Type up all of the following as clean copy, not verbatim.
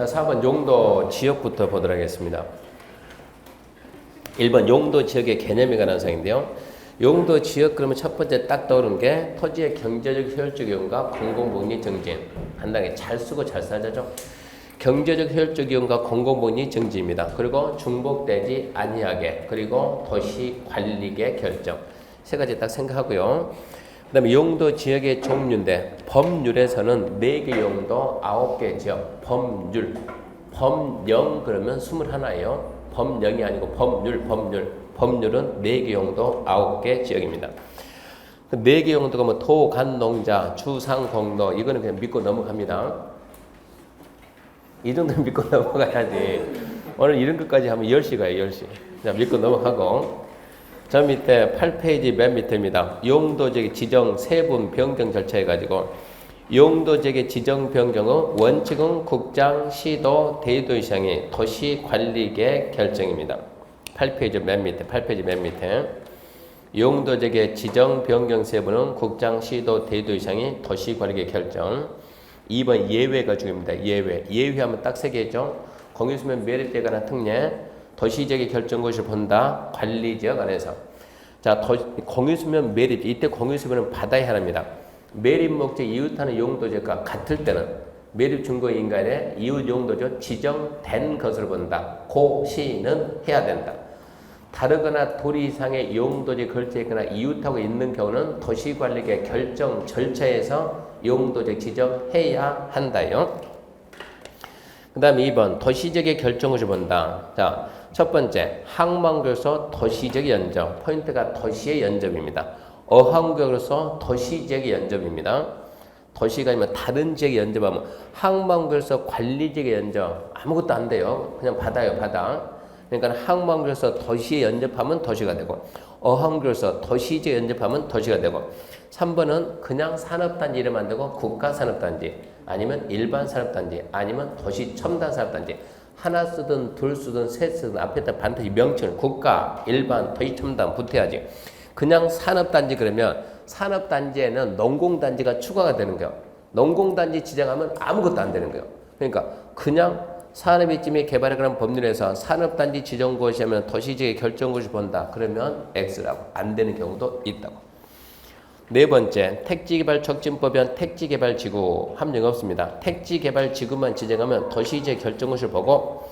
자, 4번 용도 지역부터 보도록 하겠습니다. 1번 용도 지역의 개념에 관한 사항인데요. 용도 지역 그러면 첫 번째 딱 떠오르는 게 토지의 경제적 효율적 이용과 공공복리 정진. 간단하게 잘 쓰고 잘 살자죠. 경제적 효율적 이용과 공공복리 정지입니다. 그리고 중복되지 아니하게, 그리고 도시 관리계 결정. 세 가지 딱 생각하고요. 그 다음에 용도 지역의 종류인데 법률에서는 4개 용도 9개 지역. 법률. 법령 그러면 21예요. 법령이 아니고 법률. 법률은 4개 용도 9개 지역입니다. 4개 용도가 뭐 토, 간, 농자, 주상, 공로 이거는 그냥 믿고 넘어갑니다. 이 정도는 믿고 넘어가야지. 오늘 이런 것까지 하면 10시 가요, 10시. 자, 믿고 넘어가고. 저 밑에 8페이지 맨 밑에입니다. 용도적 지정 세분 변경 절차 해가지고 용도적의 지정 변경은 원칙은 국장, 시도, 대도시장의 도시관리계 결정입니다. 8페이지 맨 밑에 용도적의 지정 변경 세분은 국장, 시도, 대도시장의 도시관리계 결정. 2번 예외가 중요합니다. 예외하면 딱 3개 있죠. 공유수면 매립에 관한 특례, 도시지역의 결정것을 본다. 관리지역 안에서. 자, 공유수면 매립. 이때 공유수면은 바다에 하나입니다. 매립 목적 이웃하는 용도지역과 같을 때는 매립 증거 인간의 이웃 용도적 지정된 것을 본다. 고시는 해야 된다. 다르거나 도리 이상의 용도지 걸쳐 있거나 이웃하고 있는 경우는 도시관리계 결정 절차에서 용도적 지정해야 한다요. 그 다음에 2번 도시적의 결정을 본다. 자, 첫 번째 항만구에서 도시적 연접. 포인트가 도시의 연접입니다. 어항구에서 도시적의 연접입니다. 도시가 아니면 다른 지역의 연접하면 항만구에서 관리적의 연접 아무것도 안 돼요. 그냥 바다요, 바다. 그러니까 항만구에서 도시에 연접하면 도시가 되고 어항구에서 도시지에 연접하면 도시가 되고 3번은 그냥 산업단지 이름 안 되고 국가산업단지 아니면 일반산업단지 아니면 도시첨단산업단지 하나 쓰든 둘 쓰든 셋 쓰든 앞에다 반드시 명칭을 국가, 일반, 도시첨단 붙여야지. 그냥 산업단지 그러면 산업단지에는 농공단지가 추가가 되는 거예요. 농공단지 지정하면 아무것도 안 되는 거예요. 그러니까 그냥 산업이쯤에 개발하는 법률에서 산업단지 지정고시 하면 도시지역의 결정고시 본다. 그러면 X라고. 안 되는 경우도 있다고. 4번째, 택지개발촉진법엔 택지개발지구 함정 없습니다. 택지개발지구만 지정하면 도시지역 결정고시를 보고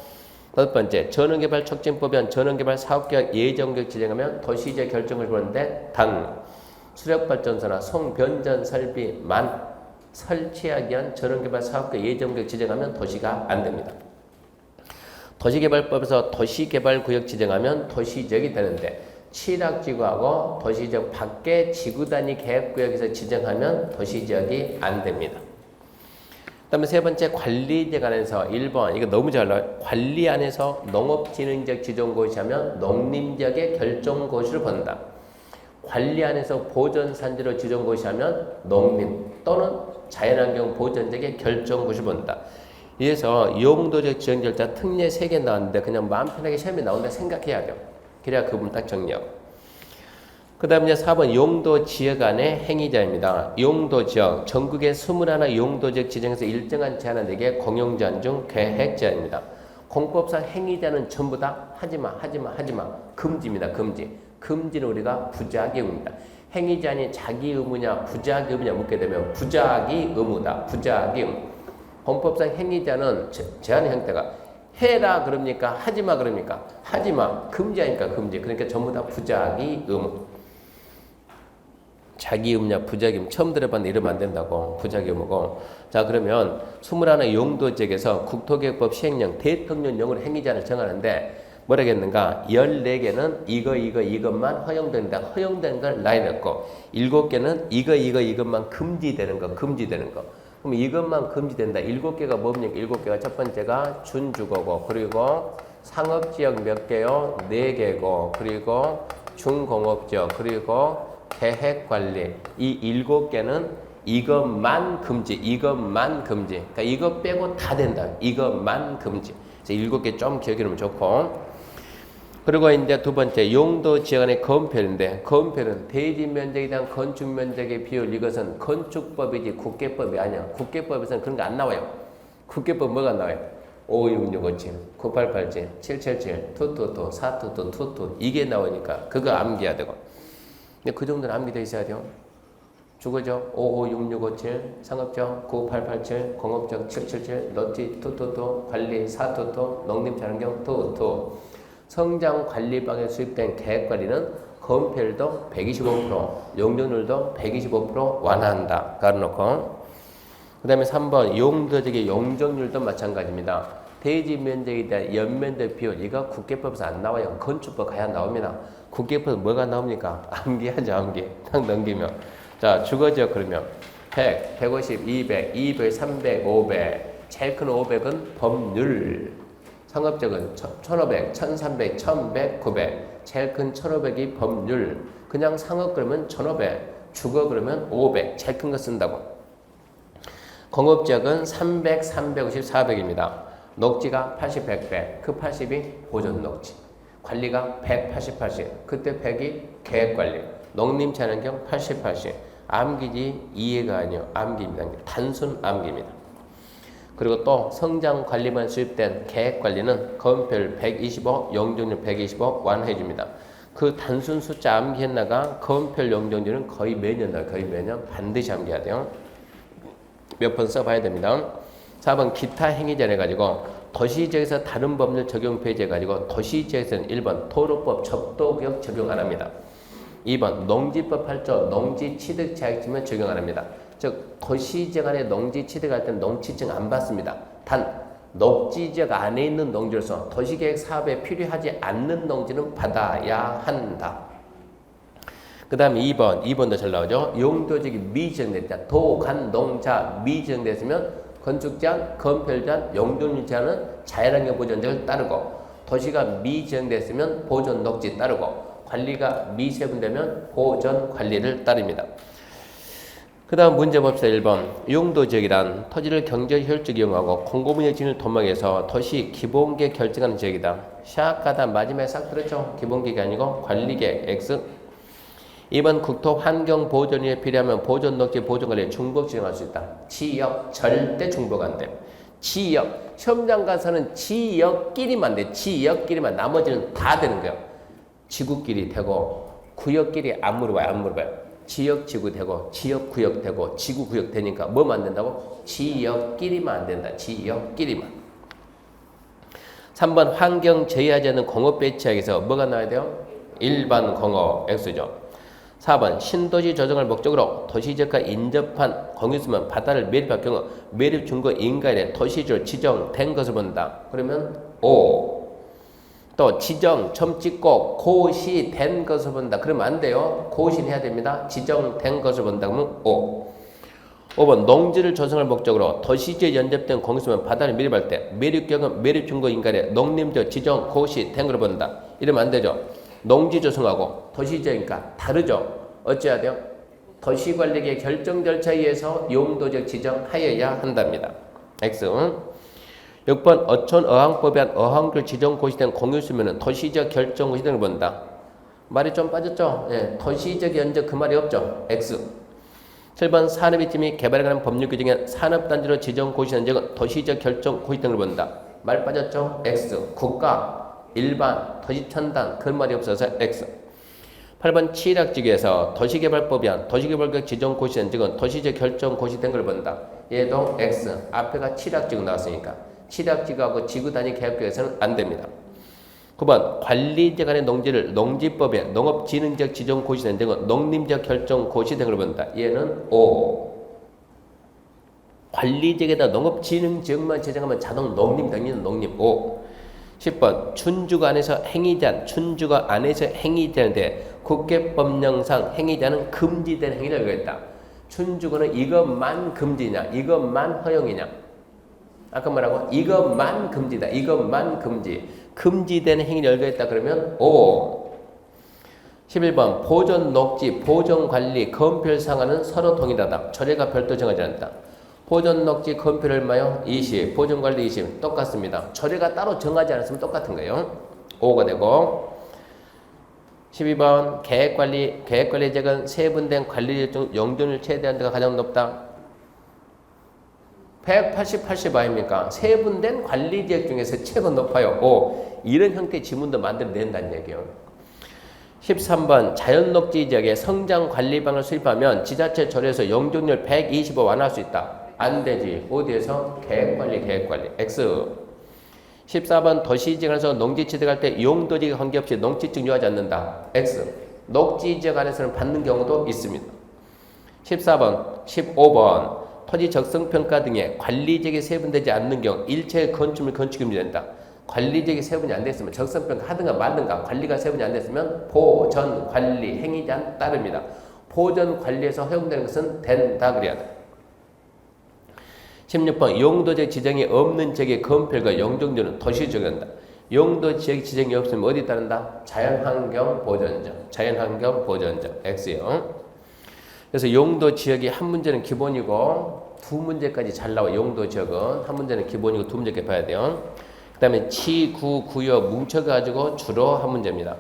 5번째, 전원개발촉진법엔 전원개발사업계획 예정계획 지정하면 도시지역 결정고시를 보는데 단 수력발전소나 송변전 설비만 설치하기 위한 전원개발 사업계 예정구역 지정하면 도시가 안 됩니다. 도시개발법에서 도시개발구역 지정하면 도시지역이 되는데 취락지구하고 도시지역 밖에 지구단위 계획구역에서 지정하면 도시지역이 안 됩니다. 그 다음에 3번째 관리지역 안에서 1번 이거 너무 잘 나와요. 관리 안에서 농업진흥지역 지정고시 하면 농림지역의 결정고시를 본다. 관리 안에서 보전산지로 지정고시하면 농림 또는 자연환경 보전지역의 결정고시 본다. 이래서 용도적 지정 절차 특례 3개 나왔는데 그냥 마음 편하게 시험에 나온다 생각해야 돼요. 그래야 그 부분 딱 정리하고. 그 다음에 4번 용도 지역 안의 행위자입니다. 용도 지역 전국의 21 용도지역 지정에서 일정한 제한에게 공용 제한 중 계획 제한입니다. 공법상 행위자는 전부 다 하지마 금지입니다. 금지는 우리가 부작위 의무입니다. 행위 제한이 자기 의무냐 부작위 의무냐 묻게 되면 부작위 의무다. 부작위 의무. 헌법상 행위 제한은 제한의 형태가 해라 그럽니까? 하지마 그럽니까? 하지마. 금지하니까 금지. 그러니까 전부 다 부작위 의무. 자기 의무냐 부작위 의무. 처음 들어봤는데 이러면 안 된다고. 부작위 의무고. 자, 그러면 21 용도지역에서 국토개혁법 시행령 대통령령으로 행위 제한을 정하는데 뭐라겠는가? 14개는 이것만 허용된다. 허용된 걸 라인했고 7개는 이것만 금지되는 거. 그럼 이것만 금지된다. 7개가 뭡니까? 7개가 첫 번째가 준주거고 그리고 상업지역 몇 개요? 4개고 그리고 중공업지역 그리고 계획관리 이 7개는 이것만 금지. 그러니까 이거 빼고 다 된다. 이것만 금지. 7개 좀 기억해 놓으면 좋고 그리고 이제 두 번째 용도 지역 안의 건폐인데 건폐는 대지 면적에 대한 건축 면적의 비율 이것은 건축법이지 국계법이 아니야. 국계법에서는 그런 거 안 나와요. 국계법 뭐가 나와요? 56657, 9887, 777, 222, 422, 22 이게 나오니까 그거 암기해야 되고. 근데 그 정도는 암기돼 있어야 돼요. 주거적 556657, 상업적 9887, 공업적 777, 너티 222, 관리 422, 농림자연경 22. 성장관리방에 수입된 계획관리는 건폐율도 125%, 용적률도 125% 완화한다. 깔아놓고. 그 다음에 3번 용도적의 용적률도 마찬가지입니다. 대지 면적에 대한 연면적 비율 이거 국계법에서 안 나와요. 건축법 가야 나옵니다. 국계법에서 뭐가 나옵니까? 암기하죠. 암기. 딱 넘기면. 자, 주거지역 그러면 100, 150, 200, 200, 300, 500 제일 큰 500은 법률. 상업적은 1500, 1300, 1100, 900 제일 큰 1500이 법률. 그냥 상업 그러면 1500, 주거 그러면 500 제일 큰 거 쓴다고. 공업지역은 300, 350, 400입니다. 녹지가 80, 100, 100. 그 80이 보존 녹지. 관리가 100, 80, 80. 그때 100이 계획관리. 농림자연경 80, 80. 암기지 이해가 아니요. 암기입니다. 단순 암기입니다. 그리고 또 성장관리만 수입된 계획관리는 건폐율 125, 용적률 125 완화해줍니다. 그 단순 숫자 암기했나가 건폐율 용적률은 거의 매년 나와요. 거의 매년 반드시 암기해야 돼요. 몇 번 써봐야 됩니다. 4번 기타 행위전 해가지고 도시지역에서 다른 법률 적용 폐지 해가지고 도시지역에서는 1번 도로법 접도구역 적용 안 합니다. 2번 농지법 8조 농지취득 자격증은 적용 안 합니다. 즉 도시지역 안에 농지취득할 때는 농취증 안 받습니다. 단 녹지지역 안에 있는 농지로서 도시계획 사업에 필요하지 않는 농지는 받아야 한다. 그 다음에 2번도 잘 나오죠. 용도적이 미지정됐다. 도, 간, 농, 자 미지정됐으면 건축제한, 건폐율제한, 용적률제한은 자연환경 보존제를 따르고 도시가 미지정됐으면 보존 녹지 따르고 관리가 미세분되면 보존 관리를 따릅니다. 그 다음 문제 봅시다. 1번 용도지역이란 토지를 경제 효율적 이용하고 공공분야 진을 도망해서 도시 기본계획 결정하는 지역이다. 샤카다 마지막에 싹 들었죠. 기본계획이 아니고 관리계획 X. 2번 국토 환경 보존에 필요하면 보존 녹지 보존 관리에 중복 지정할 수 있다. 지역 절대 중복 안 돼. 지역 시험장 가서는 지역끼리만 돼. 지역끼리만 나머지는 다 되는 거예요. 지구끼리 되고 구역끼리 안 물어봐요. 안 물어봐요. 지역 지구 되고 지역 구역 되고 지구 구역 되니까 뭐만 안 된다고? 지역끼리만 안 된다. 지역끼리만. 3번 환경 제외하지 않는 공업 배치하기에서 뭐가 나와야 돼요? 일반 공업 X죠. 4번 신도시 조정을 목적으로 도시지역과 인접한 공유수면 바다를 매립할 경우 매립 중거 인가에 도시지로 지정된 것을 본다. 그러면 O. 또 지정, 점 찍고 고시된 것을 본다. 그러면 안 돼요. 고시해야 됩니다. 지정된 것을 본다. 그러면 O. 5번 농지를 조성할 목적으로 도시지에 연접된 공유수면 바다를 매립할 때 매립 경우 매립 중거 인가에 농림지역 지정 고시된 것을 본다. 이러면 안 되죠. 농지 조성하고 도시지역이니까 다르죠. 어찌해야 돼요? 도시관리계획 결정 절차에 의해서 용도적 지정하여야 한답니다. X. 6번 어촌 어항법에 한 어항들 지정 고시된 공유수면은 도시적 결정 고시된 걸 본다. 말이 좀 빠졌죠? 예, 도시적 연적 그 말이 없죠. X. 7번 산업이지 및 개발에 관한 법률 규정에 산업단지로 지정 고시된 적은 도시적 결정 고시된 걸 본다. 말 빠졌죠? X. 국가, 일반, 도시천단 그 말이 없어서 X. 8번 취락지구에서 도시개발법이 한 도시개발구역 지정 고시된 적은 도시적 결정 고시된 걸 본다. 얘도 X. 앞에가 취락지구 나왔으니까. 취락지구하고 지구 단위 계획구역에서는 안 됩니다. 9번 관리지역 간의 농지를 농지법에 농업진흥적 지정 고시된 적은 농림적 결정 고시된 걸 본다. 얘는 O. 관리지역에다 농업진흥지역만 지정하면 자동 농림 당연히 농림 O. 10번 춘주가 안에서 행위자는 춘주가 안에서 행위자인데 국계법령상 행위자는 금지된 행위를 열거했다. 춘주거는 이것만 금지냐 이것만 허용이냐. 아까 뭐라고? 이것만 금지다. 이것만 금지. 금지된 행위를 열거했다 그러면 O. 11번 보존 녹지 보존 관리 건폐율 상한은 서로 동일하다. 조례가 별도 정하지 않는다. 보존 녹지 건폐율 얼마요? 20. 보존 관리 20. 똑같습니다. 조례가 따로 정하지 않았으면 똑같은 거예요. 5가 되고 12번 계획관리지역은 세분된 관리지역 중 용적률 최대한 데가 가장 높다. 180, 80 아닙니까? 세분된 관리지역 중에서 최고 높아요. 5. 이런 형태의 지문도 만들어낸다는 얘기예요. 13번 자연녹지 지역에 성장관리방을 수립하면 지자체 조례에서 용적률 125 완화할 수 있다. 안 되지. 어디에서? 계획관리. X. 14번 도시지역에서 농지지역 할 때 용도지역 관계없이 농지증 요하지 않는다. X. 녹지지역 안에서는 받는 경우도 있습니다. 14번, 15번 토지 적성평가 등의 관리지역이 세분되지 않는 경우 일체 건축물 건축임이 된다. 관리지역이 세분이 안 됐으면 적성평가 하든가 말든가 관리가 세분이 안 됐으면 보전관리 행위제한 따릅니다. 보전관리에서 허용되는 것은 된다 그래야 돼. 16번 용도지역 지정이 없는 지역의 건폐율과 용적률은 도시지역이란다. 용도지역 지정이 없으면 어디 따른다? 자연환경보전적 X요. 그래서 용도지역이 한 문제는 기본이고 두 문제까지 잘 나와. 용도지역은 한 문제는 기본이고 두 문제까지 봐야 돼요. 그 다음에 지구, 구역 뭉쳐가지고 주로 한 문제입니다.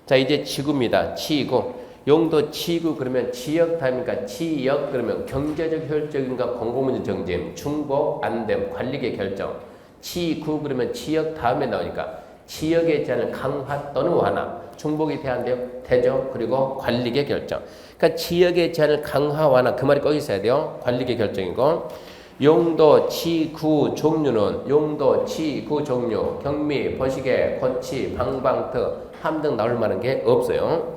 자, 이제 지구입니다. 지구. 용도 지구 그러면 지역 다입니까? 지역 그러면 경제적 효율적인가 공공문제 정짐, 중복, 안됨, 관리계 결정. 지구 그러면 지역 다음에 나오니까 지역의 제한을 강화 또는 완화. 중복이 되죠. 그리고 관리계 결정. 그러니까 지역의 제한을 강화, 완화 그 말이 꼭 있어야 돼요. 관리계 결정이고. 용도, 지구, 종류는 용도, 지구, 종류, 경미, 거시계, 거치, 방방터, 함 등 나올 만한 게 없어요.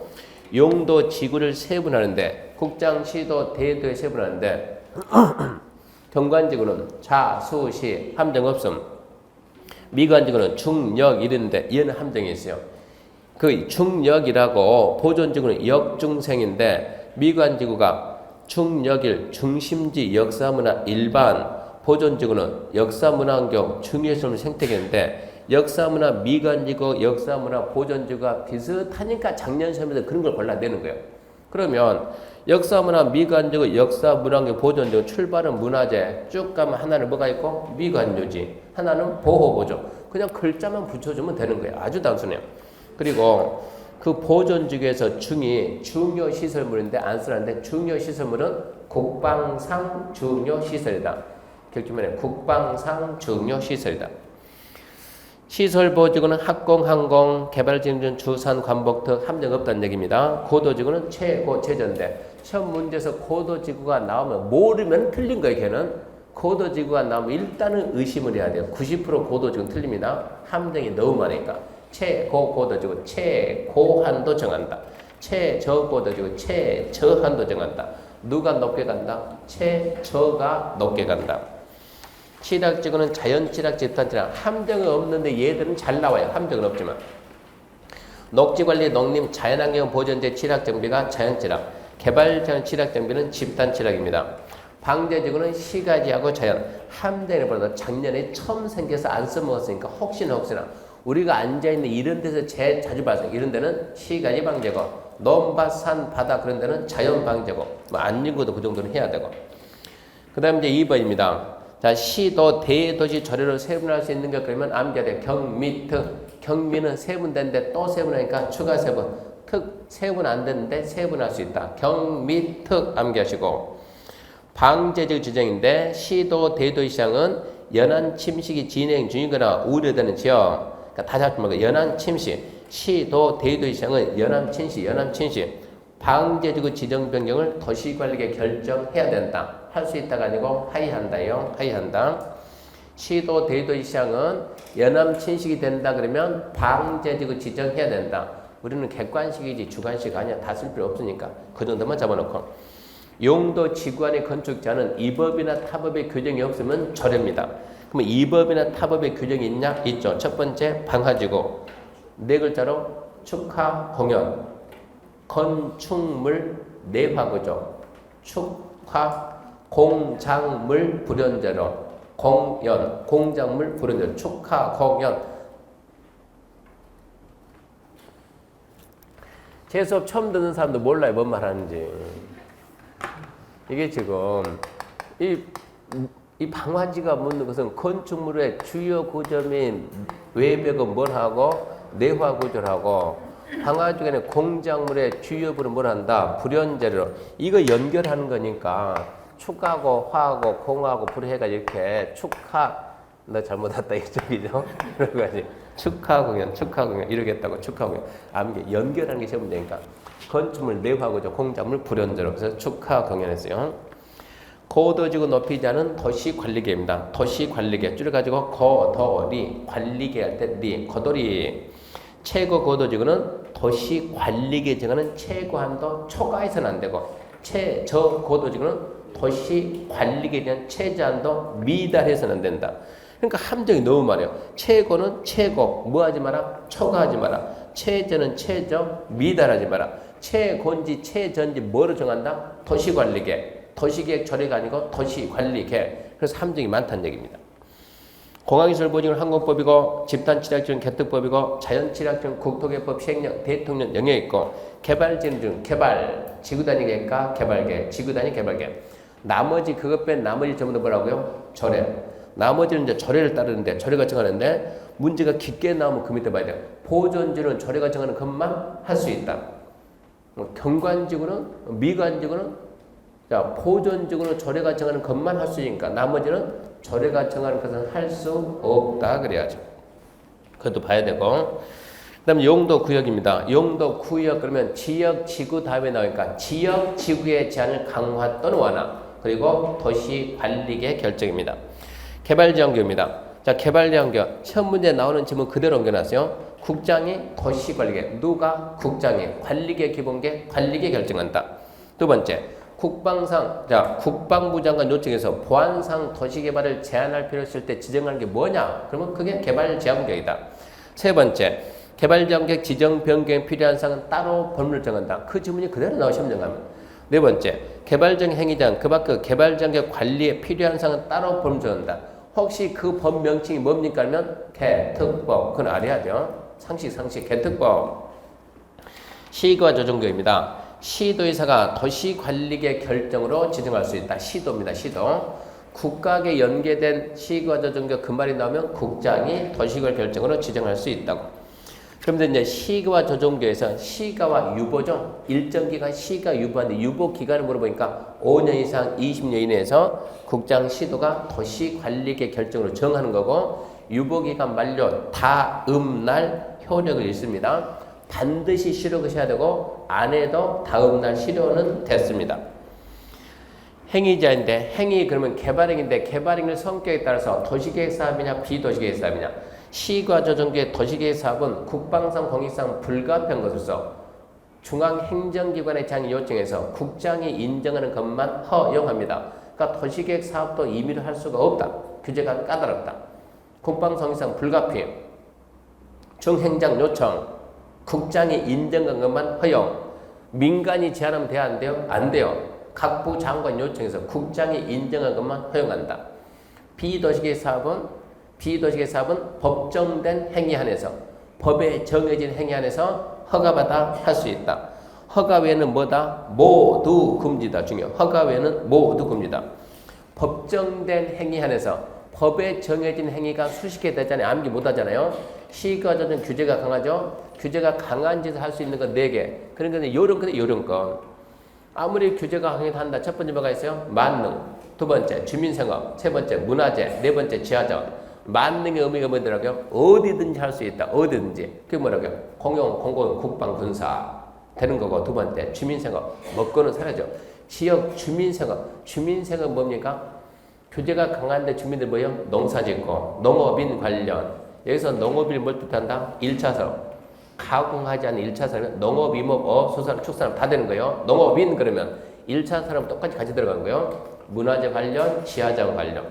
용도, 지구를 세분하는데 국장, 시도, 대도에 세분하는데 경관지구는 자, 수, 시, 함정 없음. 미관지구는 중역 이런데 얘는 함정이 있어요. 그 중역이라고 보존지구는 역중생인데 미관지구가 중역일, 중심지, 역사문화, 일반, 보존지구는 역사문화환경, 중요시설 생태계인데 역사문화, 미관지구, 역사문화, 보존지구가 비슷하니까 작년 시험에서 그런 걸 골라내는 거예요. 그러면 역사문화, 미관지구, 역사문화환경, 보존지구 출발은 문화재 쭉 가면 하나는 뭐가 있고 미관유지, 하나는 보호보존. 그냥 글자만 붙여주면 되는 거예요. 아주 단순해요. 그리고 그 보존지구에서 중이 중요시설물인데 안 쓰는데 중요시설물은 국방상 중요시설이다. 결국에는 국방상 중요시설이다. 시설보지구는 학공, 항공, 개발진전, 주산, 관복 등 함정 없다는 얘기입니다. 고도지구는 최고, 최저인데 시험 문제에서 고도지구가 나오면 모르면 틀린 거예요. 걔는 고도지구가 나오면 일단은 의심을 해야 돼요. 90% 고도지구는 틀립니다. 함정이 너무 많으니까. 최고고도지구 최고한도 정한다. 최저고도지구 최저한도 정한다. 누가 높게 간다? 최저가 높게 간다. 취락지구는 자연취락, 집단취락. 함정은 없는데 얘들은 잘 나와요. 함정은 없지만. 녹지관리, 농림, 자연환경 보존제 취락정비가 자연취락. 개발자연 취락정비는 집단취락입니다. 방제지구는 시가지하고 자연. 함정에 보다 작년에 처음 생겨서 안 써먹었으니까 혹시나 우리가 앉아있는 이런 데서 제일 자주 발생. 이런 데는 시가지 방제고, 논밭, 산, 바다 그런 데는 자연 방제고, 안 읽어도 그 정도는 해야 되고. 그 다음 이제 2번입니다. 자, 시도, 대도시 조례로 세분할 수 있는 것 그러면 암기하되 경미, 특. 경미는 세분되는데 또 세분하니까 추가 세분. 특, 세분 안 되는데 세분할 수 있다. 경미, 특 암기하시고. 방제적 지정인데 시도, 대도시 시장은 연안 침식이 진행 중이거나 우려되는 지역. 그러니까 다시 한번 말고 연안 침식, 시도, 대도시 시장은 연안 침식, 방제지구 지정 변경을 도시관리계 결정해야 된다. 할 수 있다가 아니고 하이한다요. 하이한다. 시도, 대도시 시장은 연안 침식이 된다 그러면 방제지구 지정해야 된다. 우리는 객관식이지 주관식 아니야. 다 쓸 필요 없으니까 그 정도만 잡아놓고. 용도 지구안의 건축자는 이 법이나 타법의 규정이 없으면 조례입니다. 그럼 이 법이나 타법의 규정이 있냐? 있죠. 첫 번째 방화지구. 네 글자로 축하 공연. 건축물 내화구조. 축하 공작물 불연제로. 공연 공작물 불연제로. 축하 공연. 제 수업 처음 듣는 사람도 몰라요. 뭔 말 하는지. 이게 지금 이 방화지가 묻는 것은 건축물의 주요 구조민 외벽은 뭘 하고 내화 구조를 하고 방화지구에는 공작물의 주요 부분을 뭘 한다 불연재료. 이거 연결하는 거니까 축하하고 화하고 공하고 불해가 이렇게 축하 너 잘못 왔다 이쪽이죠. 그래가지고 축하 공연 이렇게 했다고 축하 공연. 이게 연결하는 게 시험 문제니까 건축물 내화구조 공작물 불연조로 그래서 축하 공연했어요. 고도지구 높이지 않은 도시관리계입니다. 도시관리계 줄여가지고 거더리 관리계 할 때 리 거도리. 최고 고도지구는 도시관리계 정하는 최고한도 초과해서는 안 되고 저고도지구는 도시관리계에 대한 최저한도 미달해서는 안 된다. 그러니까 함정이 너무 많아요. 최고는 최고 뭐 하지 마라? 초과하지 마라. 최저는 최저 미달하지 마라. 최고인지 최저인지 뭐로 정한다? 도시관리계. 도시계획 조례가 아니고 도시관리계획. 그래서 함정이 많다는 얘기입니다. 공항시설보증은 항공법이고 집단취약증은 개특법이고 자연취약증은 국토개법 시행령 대통령 영역에 있고 개발진흥 개발 지구단위 개발계 지구단위 개발계 나머지 그것 뺀 나머지 전부 다 뭐라고요? 조례. 나머지는 이제 조례를 따르는데 조례가 정하는데 문제가 깊게 나오면 그 밑에 봐야 돼요. 보존지는 조례가 정하는 것만 할 수 있다. 경관지구는 미관지구는 자, 보존적으로 조례가 정하는 것만 할 수 있으니까 나머지는 조례가 정하는 것은 할 수 없다 그래야죠. 그것도 봐야 되고 그 다음에 용도구역입니다. 용도구역 그러면 지역, 지구 다음에 나오니까 지역, 지구의 제한을 강화 또는 완화 그리고 도시관리계 결정입니다. 개발지원교입니다. 자, 개발지원교 시험 문제 나오는 질문 그대로 옮겨놨어요. 국장이 도시관리계 누가 국장이 관리계 기본계 관리계 결정한다. 두 번째 국방상, 자, 국방부 장관 요청에서 보안상 도시개발을 제한할 필요 있을 때 지정하는 게 뭐냐? 그러면 그게 개발제한계획이다. 세 번째, 개발제한계획 지정 변경에 필요한 사항은 따로 법률을 정한다. 그 지문이 그대로 나오시면 정하면. 네 번째, 개발적 행위장, 그 밖의 개발제한계획 관리에 필요한 사항은 따로 법률을 정한다. 혹시 그 법 명칭이 뭡니까? 하면 개특법. 그건 알아야죠. 상식, 개특법. 시과 조정교입니다. 시도의사가 도시관리계 결정으로 지정할 수 있다. 시도입니다. 시도. 국가계 연계된 시과 조정교 그 말이 나오면 국장이 도시관 결정으로 지정할 수 있다고. 그런데 이제 시과 조정교에서 시가와 유보죠. 일정 기간 시가 유보하는데 유보 기간을 물어보니까 5년 이상 20년 이내에서 국장 시도가 도시관리계 결정으로 정하는 거고 유보 기간 만료 다음 날 효력을 잃습니다. 반드시 실효가 해야 되고 안 해도 다음날 실효는 됐습니다. 행위자인데 행위 그러면 개발행위인데 개발행위 성격에 따라서 도시계획 사업이냐 비도시계획 사업이냐 시과 조정계의 도시계획 사업은 국방상 공익상 불가피한 것으로서 중앙행정기관의 장이 요청해서 국장이 인정하는 것만 허용합니다. 그러니까 도시계획 사업도 임의로 할 수가 없다. 규제가 까다롭다. 국방성의상 불가피해. 중행장 요청 국장이 인정한 것만 허용. 민간이 제한하면 돼야 안 돼요? 안 돼요. 각부 장관 요청해서 국장이 인정한 것만 허용한다. 비도시계획 사업은 법정된 행위 안에서 법에 정해진 행위 안에서 허가받아 할 수 있다. 허가 외에는 뭐다? 모두 금지다. 중요. 허가 외에는 모두 금지다. 법정된 행위 안에서 법에 정해진 행위가 수십 개 되잖아요. 암기 못 하잖아요. 시가 조정 규제가 강하죠. 규제가 강한 짓을 할 수 있는 건 4개. 그러니까 요런 거. 아무리 규제가 강하게 한다. 첫 번째 뭐가 있어요? 만능. 두 번째 주민생업. 세 번째 문화재. 네 번째 지하자원. 만능의 의미가 뭐더라고요? 어디든지 할 수 있다. 어디든지. 그게 뭐라고요? 공용, 공공, 국방, 군사. 되는 거고. 두 번째 주민생업. 먹고는 살아죠. 지역 주민생업. 주민생업 뭡니까? 규제가 강한데 주민들 뭐예요? 농사짓고 농업인 관련. 여기서 농업을 뭘 뜻한다? 1차 산업. 가공하지 않은 1차 산업. 농업, 임업, 어업, 수산업, 축산업 다 되는 거예요. 농업인 그러면 1차 산업 똑같이 같이 들어가는 거예요. 문화재 관련, 지하자원 관련.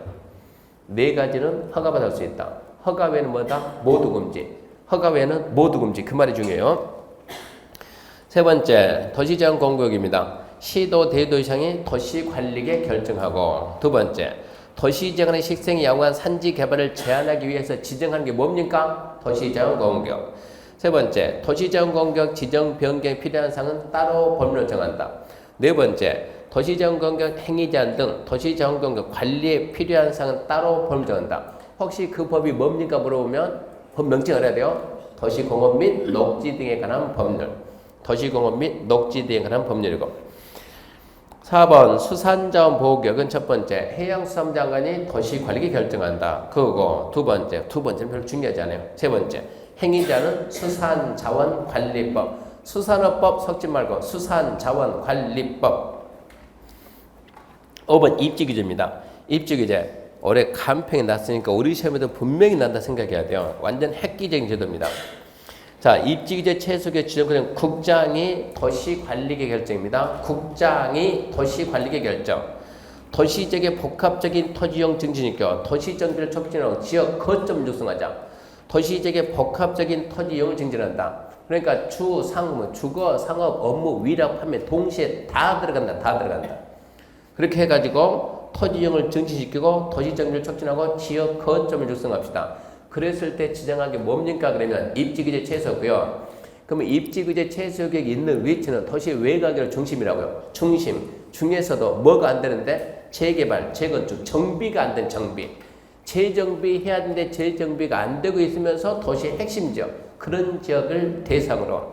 4가지는 허가받을 수 있다. 허가 외에는 뭐다? 모두 금지. 허가 외에는 모두 금지. 그 말이 중요해요. 세 번째, 도시제한 공구역입니다. 시도 대도시장이 도시관리계 결정하고 두 번째, 도시제한의 식생이 양호한 산지 개발을 제한하기 위해서 지정하는 게 뭡니까? 도시제한 공구역. 세 번째, 도시제한 공구역 지정 변경에 필요한 사항은 따로 법률로 정한다. 네 번째, 도시제한 공구역 행위 제한 등 도시제한 공구역 관리에 필요한 사항은 따로 법률로 정한다. 혹시 그 법이 뭡니까 물어보면 법 명칭을 해야 돼요. 도시공업 및 녹지 등에 관한 법률. 도시공업 및 녹지 등에 관한 법률이고. 4번 수산자원 보호구역은 첫 번째 해양수산장관이 도시관리계 결정한다. 그거고 두 번째는 별로 중요하지 않아요. 세 번째 행위자는 수산자원관리법. 수산업법 섞지 말고 수산자원관리법. 5번 입지규제입니다. 입지규제 올해 간평이 났으니까 우리 시험에도 분명히 난다 생각해야 돼요. 완전 획기적인 제도입니다. 자, 입지규제 최소규 지정구역 국장이 도시관리계 결정입니다. 국장이 도시관리계 결정. 도시적의 복합적인 토지용 증진이교 도시정비를 촉진하고 지역 거점 육성하자. 도시적의 복합적인 토지용을 증진한다. 그러니까 주, 상무, 주거, 상업, 업무, 위락, 판매 동시에 다 들어간다. 그렇게 해가지고 토지용을 증진시키고 도시정비를 촉진하고 지역 거점을 육성합시다. 그랬을 때 지정한 게 뭡니까? 그러면 입지규제 최소고요. 그러면 입지규제 최소구역이 있는 위치는 도시 외곽의 중심이라고요. 중심 중에서도 뭐가 안 되는데 재개발, 재건축, 정비가 안 된 정비. 재정비해야 되는데 재정비가 안 되고 있으면서 도시의 핵심 지역 그런 지역을 대상으로.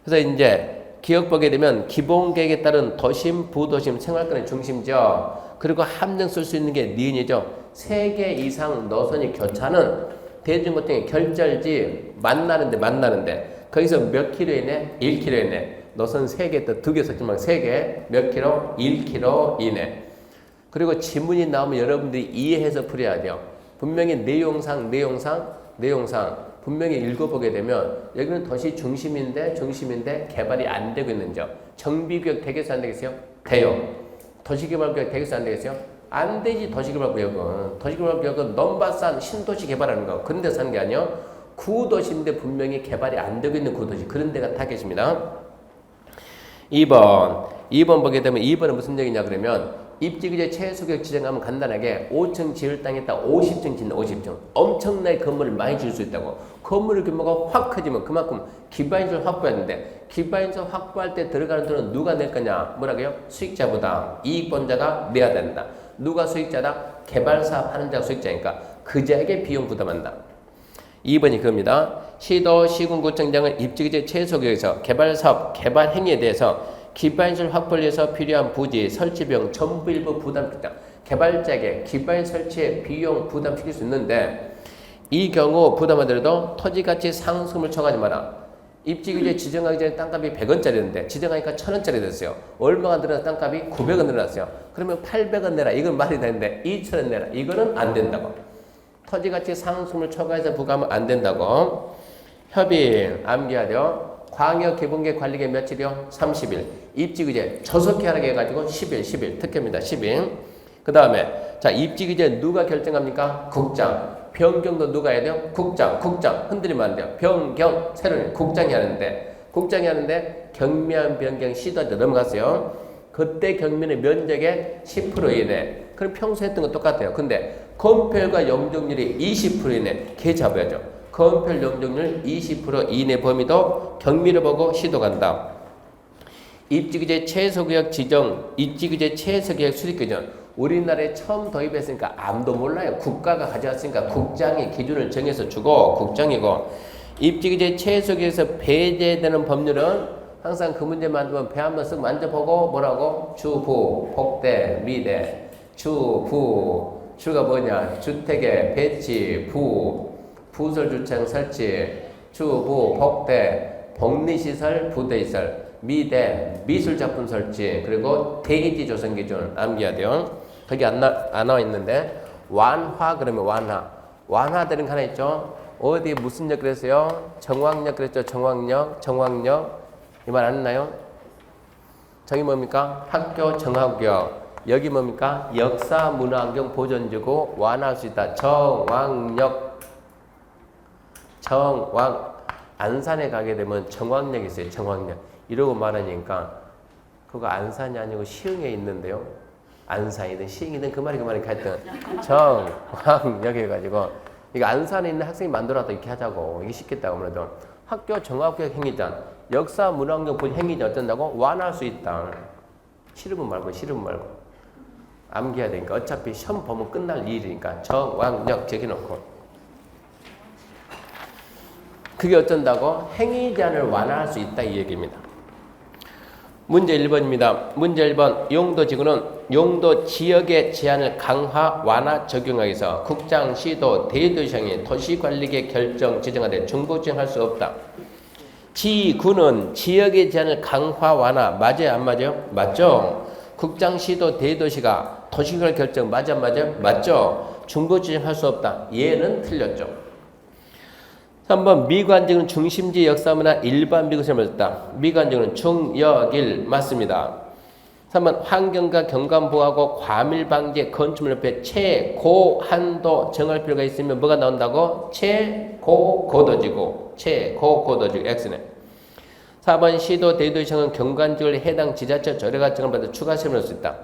그래서 이제 기억 보게 되면 기본계획에 따른 도심, 부도심, 생활권의 중심 지역 그리고 함정 쓸 수 있는 게 니은이죠. 3개 이상 노선이 교차는 대중교통의 결절지 만나는데 거기서 몇 킬로 이내? 1킬로 이내. 노선 3개 또 2개 썼지만 3개 몇 킬로? 1킬로 이내. 그리고 지문이 나오면 여러분들이 이해해서 풀어야 돼요. 분명히 내용상 분명히 읽어보게 되면 여기는 도시 중심인데 개발이 안 되고 있는 점. 정비구역 되겠어요? 안 되겠어요? 돼요. 도시개발구역 되겠어요? 안 되겠어요? 안 되지. 도시개발구역은 넘바산 신도시 개발하는 거 그런 데서 하는 게 아니요. 구도시인데 분명히 개발이 안 되고 있는 구도시 그런 데가 타겟입니다. 2번 보게 되면 2번은 무슨 얘기냐 그러면 입지규제 최소구역 지정하면 간단하게 5층 지을 땅에 딱 50층 짓는 50층 엄청나게 건물을 많이 지을 수 있다고. 건물 규모가 확 커지면 그만큼 기반시설 확보했는데 기반시설 확보할 때 들어가는 돈은 누가 낼 거냐 뭐라고요? 수익자보다 이익본자가 내야 된다. 누가 수익자다? 개발사업 하는 자가 수익자니까 그자에게 비용 부담한다. 2번이 그겁니다. 시도, 시군구청장은 입지규제 최소구역에서 개발사업, 개발행위에 대해서 기반시설 확보를 위해서 필요한 부지, 설치 비용 전부 일부 부담시킨다. 개발자에게 기반 설치에 비용 부담시킬 수 있는데 이 경우 부담하더라도 토지가치 상승을 청하지 마라. 입지규제 지정하기 전에 땅값이 100원짜리였는데 지정하니까 1000원짜리 됐어요. 얼마가 늘어나서 땅값이 900원 늘어났어요. 그러면 800원 내라. 이건 말이 되는데 2000원 내라. 이거는 안 된다고. 토지가치 상승을 초과해서 부과하면 안 된다고. 협의 암기해야 돼요. 광역 기본계획 관리계 며칠이요? 30일. 입지규제 조속히 하라고 해가지고 10일 특혜입니다. 10일. 그 다음에 자 입지규제 누가 결정합니까? 국장. 변경도 누가 해야 돼요? 국장 흔들리면 안 돼요. 변경 새로운 국장이 하는데 경미한 변경 시도한테 넘어갔어요. 그때 경미의 면적의 10% 이내. 그럼 평소에 했던 거 똑같아요. 근데 건폐율과 용적률이 20% 이내 걔 잡아야죠. 건폐율 용적률 20% 이내 범위도 경미를 보고 시도간다. 입지규제 최소구역 지정, 입지규제 최소구역 수립규정. 우리나라에 처음 도입했으니까 아무도 몰라요. 국가가 가져왔으니까 국장이 기준을 정해서 주고 국장이고 입지규제 최소구역에서 배제되는 법률은 항상 그 문제 만들면 배 한번 쓱 만져보고 뭐라고? 주부, 복대, 미대, 주부, 주가 뭐냐? 주택의 배치, 부설주차장 설치, 주부, 복대, 복리시설, 부대시설, 미대, 미술작품 설치, 그리고 대기지 조성 기준 암기해야 돼요. 거기 안 나와 있는데 완화 그러면 완화되는 거 하나 있죠. 어디 무슨 역 그랬어요? 정왕역 그랬죠. 정왕역 이 말 안 했나요? 저기 뭡니까? 학교 정학역. 여기 뭡니까? 역사 문화환경 보존지구 완화할 수 있다. 정왕역 안산에 가게 되면 정왕역이 있어요. 정왕역 이러고 말하니까 그거 안산이 아니고 시흥에 있는데요. 안산이든 시흥이든 그 말이 하여튼 정왕역 해가지고 이거 안산에 있는 학생이 만들어놨다 이렇게 하자고. 이게 쉽겠다고 아무래도. 학교 정학교육 행위전 역사 문화환경 보존 행위전 어쩐다고? 완화할 수 있다. 싫으면 말고 암기해야 되니까 어차피 시험 보면 끝날 일이니까 정왕역 적어놓고 그게 어쩐다고? 행위 제한을 완화할 수 있다 이 얘기입니다. 문제 1번입니다. 문제 1번 용도지구는 용도 지역의 제한을 강화, 완화, 적용하기 위해서 국장, 시도, 대도시장이 도시관리계 결정, 지정하되 중복지정할 수 없다. 지구는 지역의 제한을 강화, 완화, 맞아요? 안 맞아요? 맞죠? 국장, 시도, 대도시가 도시관리 결정, 맞아, 안 맞아요? 맞죠? 중복지정할 수 없다. 얘는 틀렸죠. 3번 미관직은 중심지 역사문화 일반 미국을 맞다. 미관직은 중역일 맞습니다. 3번 환경과 경관보호하고 과밀 방지 건축물 옆에 최고한도 정할 필요가 있으면 뭐가 나온다고? 최고고도지구. 최고고도지구 X네. 4번 시도 대도시장은 경관지구를 해당 지자체 조례가 정한받아 추가 세무를 수 있다.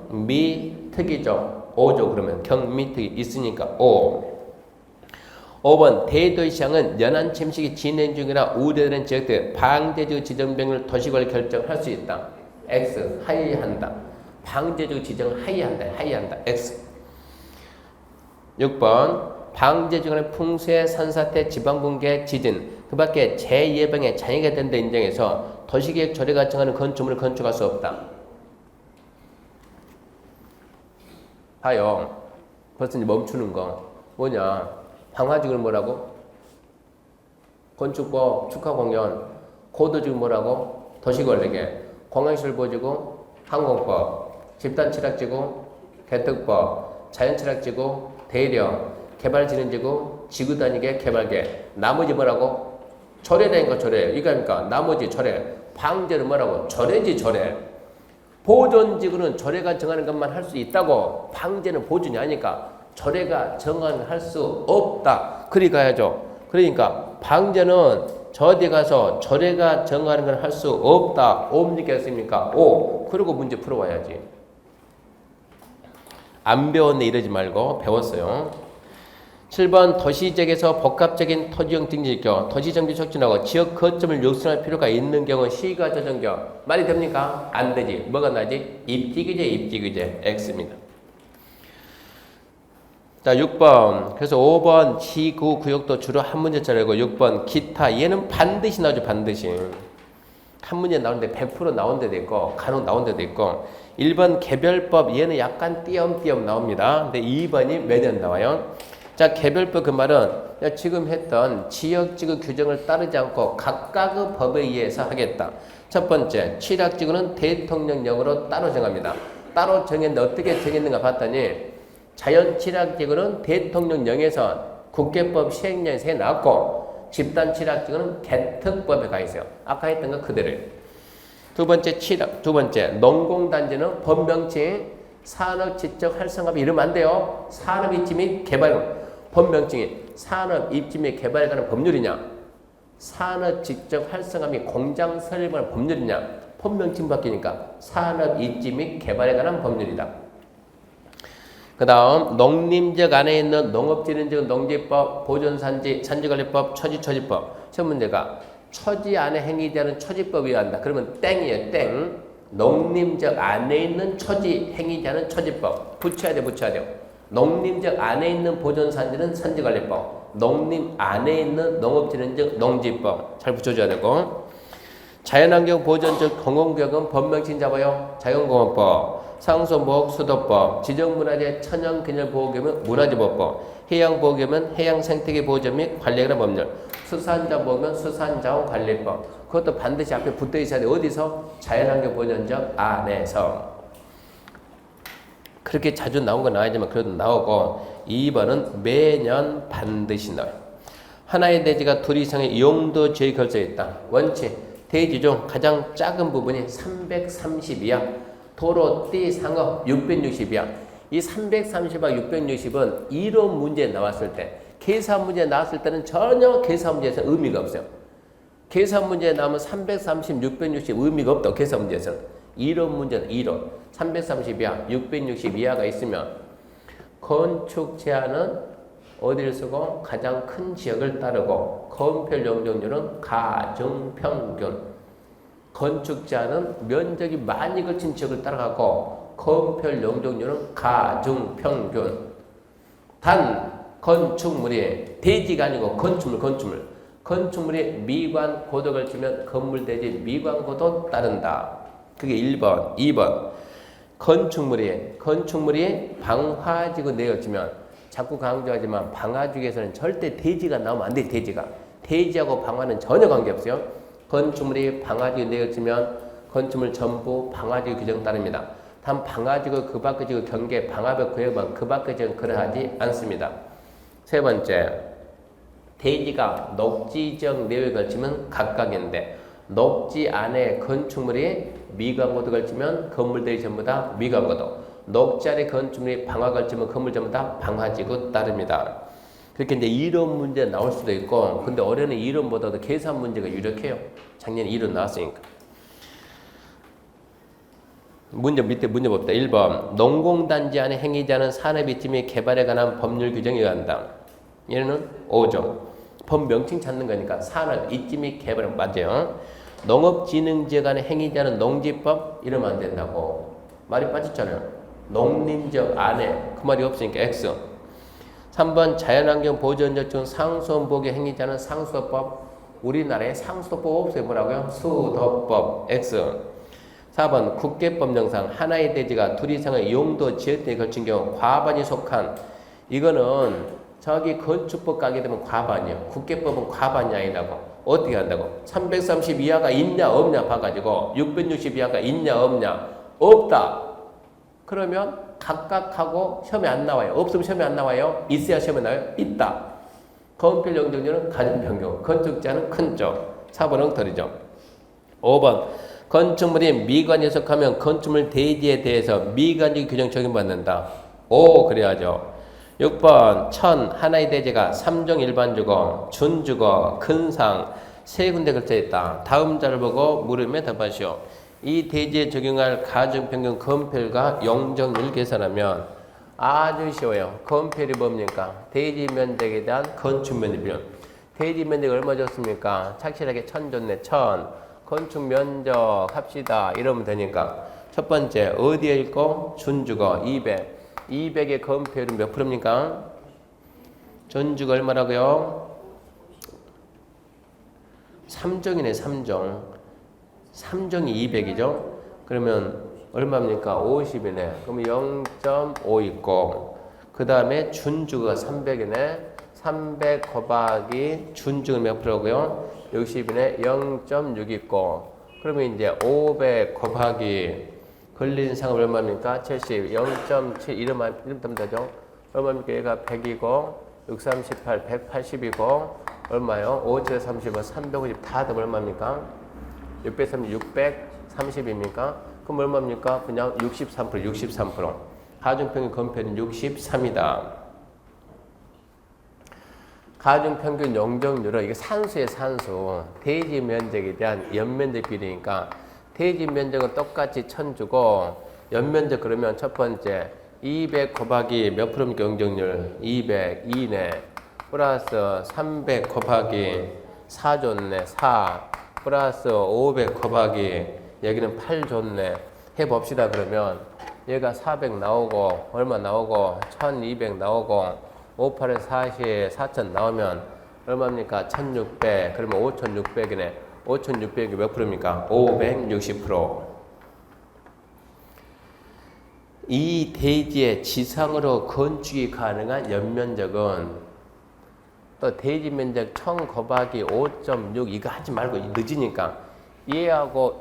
경미특이죠. 5죠. 그러면 경미특이 있으니까 5. 5번 대도시장은 연안 침식이 진행 중이라 우려되는 지역들 방제지구 지정명을 도시관리 결정할 수 있다. X 하이한다. 방제지구 지정 하이한다. X. 6번 방제지구는 풍수해 산사태 지방붕괴 지진 그 밖에 재예방에 장애가 된다 인정해서 도시계획 조례가 정하는 건축물을 건축할 수 없다. 봐요. 벌써 이제 멈추는 거 뭐냐? 방화지구는 뭐라고? 건축법, 축하공연, 고도지구 뭐라고? 도시관리계, 공항시설보지구, 항공법, 집단취락지구, 개특법, 자연취락지구, 대령, 개발진흥지구, 지구단위계, 개발계. 나머지 뭐라고? 조례된 거 조례. 이거니까 나머지 조례. 방제는 뭐라고? 조례지 조례. 보존지구는 조례가 정하는 것만 할 수 있다고. 방제는 보존이 아니까. 조례가 정할 수 없다. 그리 가야죠. 그러니까 방제는 저디 가서 조례가 정하는 걸 할 수 없다. 옵니까 했습니까? 오. 그리고 문제 풀어와야지. 안 배웠네 이러지 말고 배웠어요. 7번 도시지역에서 복합적인 토지형 등지일경 도시정비 촉진하고 지역 거점을 육성할 필요가 있는 경우 시가 조정경 말이 됩니까? 안 되지. 뭐가 나지? 입지규제 X입니다. 자, 6번. 그래서 5번 지구 구역도 주로 한 문제짜리고 6번 기타 얘는 반드시 나오죠. 반드시. 한 문제 나오는데 100% 나온 데도 있고 간혹 나온 데도 있고 1번 개별법 얘는 약간 띄엄띄엄 나옵니다. 근데 2번이 매년 나와요. 자, 개별법 그 말은 지금 했던 지역지구 규정을 따르지 않고 각각의 법에 의해서 하겠다. 첫 번째, 취락지구는 대통령령으로 따로 정합니다. 따로 정했는데 어떻게 정했는가 봤더니 자연취락지구는 대통령령에서 국계법 시행령에서 해놨고 집단취락지구는 개특법에 가 있어요. 아까 했던 거 그대로. 두 번째 농공단지는 법명칭 산업지적 활성화비 이러면 안 돼요. 산업입지 및 개발 법명칭이 산업입지 및 개발에 관한 법률이냐 산업지적 활성화 및 공장 설립에 관한 법률이냐 법명칭 바뀌니까 산업입지 및 개발에 관한 법률이다. 그 다음 농림지역 안에 있는 농업진흥지구 농지법, 보존산지, 산지관리법, 초지법. 시험 문제가 초지 안에 행위되는 초지법에 의한다. 그러면 땡이에요. 땡. 농림지역 안에 있는 초지 행위자는 초지법. 붙여야 돼요. 농림지역 안에 있는 보존산지는 산지관리법. 농림 안에 있는 농업진흥지역 농지법. 잘 붙여줘야 되고. 자연환경 보존적 공공구역은 법명칭 잡아요. 자연공원법. 상수보호 수도법, 지정문화재 천연기념보호구역은 문화재보호법, 해양보호구역은 해양생태계보호전 및 관리에 관한 법률, 수산자보호구역은 수산자원관리법. 그것도 반드시 앞에 붙어 있어야 돼. 어디서? 자연환경보전적 안에서. 그렇게 자주 나온 건 아니지만 그래도 나오고 2번은 매년 반드시 나와요. 하나의 대지가 둘 이상의 용도지역이 걸쳐 있다. 원칙, 대지 중 가장 작은 부분이 330이야. 도로, 띠, 상업 660이야. 이 330하고 660은 이론 문제 나왔을 때, 계산 문제 나왔을 때는 전혀 계산 문제에서 의미가 없어요. 계산 문제 나오면 330, 660 의미가 없다. 계산 문제에서는. 이론 문제는 이론. 330이야, 660 이하가 있으면 건축 제한은 어디를 쓰고 가장 큰 지역을 따르고 건폐율 용적률은 가중평균. 건축 제한은 면적이 많이 걸친 지역을 따라가고 건폐율 용적률은 가중평균. 단 건축물이 대지가 아니고 건축물 건축물이 미관 고도를 걸치면 건물 대지 미관 고도 따른다. 그게 1번. 2번. 건축물이 방화지구 내에 걸치면 자꾸 강조하지만 방화지구에서는 절대 대지가 나오면 안 돼. 대지하고 방화는 전혀 관계없어요. 건축물이 방화지구 내에 걸치면 건축물 전부 방화지구 규정 따릅니다. 단 방화지구 그 밖의 지구 경계 방화벽 구역만 그 밖의 지역은 그러하지 않습니다. 세 번째, 대지가 녹지 지역 내에 걸치면 각각인데 녹지 안에 건축물이 미관고도 걸치면 건물들이 전부 다 미관고도, 녹지 안에 건축물이 방화 걸치면 건물 전부 다 방화지구 따릅니다. 그렇게 이제 이론 문제 나올 수도 있고, 근데 올해는 이론보다도 계산 문제가 유력해요. 작년에 이론 나왔으니까. 밑에 문제 봅시다. 1번. 농공단지 안에 행위자는 산업이지 및 개발에 관한 법률 규정에 의한다. 얘는 5죠. 법 명칭 찾는 거니까 산업, 입지 및 개발은 맞아요. 농업진흥지역 안에 행위자는 농지법 이러면 안 된다고. 말이 빠졌잖아요. 농림지역 안에 그 말이 없으니까 X. 3번. 자연환경 보존적 중 상수원복의 행위자는 상수도법. 우리나라에 상수도법 없어요. 뭐라고요? 수도법 X. 4번. 국계법령상 하나의 대지가 둘 이상의 용도 지역 등에 걸친 경우 과반이 속한, 이거는 저기 건축법 가게 되면 과반이에요. 국계법은 과반이 아니라고. 어떻게 한다고? 330 이하가 있냐 없냐 봐가지고 660 이하가 있냐 없냐. 없다. 그러면 각각하고 시험에 안 나와요. 없으면 시험에 안 나와요. 있어야 시험에 나와요. 있다. 건필 영정률은 가정평균, 건축자는 큰 쪽. 4번 엉터리죠. 5번. 건축물이 미관에 속하면 건축물 대지에 대해서 미관적 규정 적용받는다. 오, 그래야죠. 6번. 하나의 대지가 3종 일반주거, 준주거, 근상 세 군데 걸쳐 있다. 다음 자를 보고 물음에 답하시오. 이 대지에 적용할 가중평균 건폐율과 용적률 계산하면 아주 쉬워요. 건폐율이 뭡니까? 대지 면적에 대한 건축 면적 비율. 대지 면적이 얼마 줬습니까? 착실하게 1000 줬네. 1000. 건축 면적 합시다. 이러면 되니까. 첫 번째, 어디에 있고? 준주거 200. 200의 건폐율은 몇 프로입니까? 준주거 얼마라고요? 3종이네, 3종. 3종이 200이죠? 그러면 얼마입니까? 50이네. 그러면 0.5 있고, 그 다음에 준주거가 300이네. 300 곱하기 준주거는 몇 프로고요? 60이네. 0.6 있고, 그러면 이제 500 곱하기 걸린 상업 얼마입니까? 70. 0.7 이러면 되죠? 얼마입니까? 얘가 100이고 6, 38, 180이고 얼마요? 5, 7, 35, 350 다 더블 얼마입니까? 630, 630입니까? 그럼 얼마입니까? 그냥 63%, 63%. 가중평균 건폐율은 63이다. 가중평균 용적률은 이게 산수의 산수. 대지 면적에 대한 연면적 비례니까 대지 면적은 똑같이 1000 주고 연면적 그러면 첫 번째 200 곱하기 몇 프로입니까? 용적률 200, 2네. 플러스 300 곱하기 4 줬네. 4 플러스 500 곱하기 여기는 8 줬네. 해봅시다. 그러면 얘가 400 나오고 얼마 나오고 1200 나오고 5, 8에 40, 4000 나오면 얼마입니까? 1600. 그러면 5600이네. 5600이 몇 프로입니까? 560%. 이 대지의 지상으로 건축이 가능한 연면적은 또 대지 면적 1000 곱하기 5.6 이거 하지 말고 늦으니까 얘하고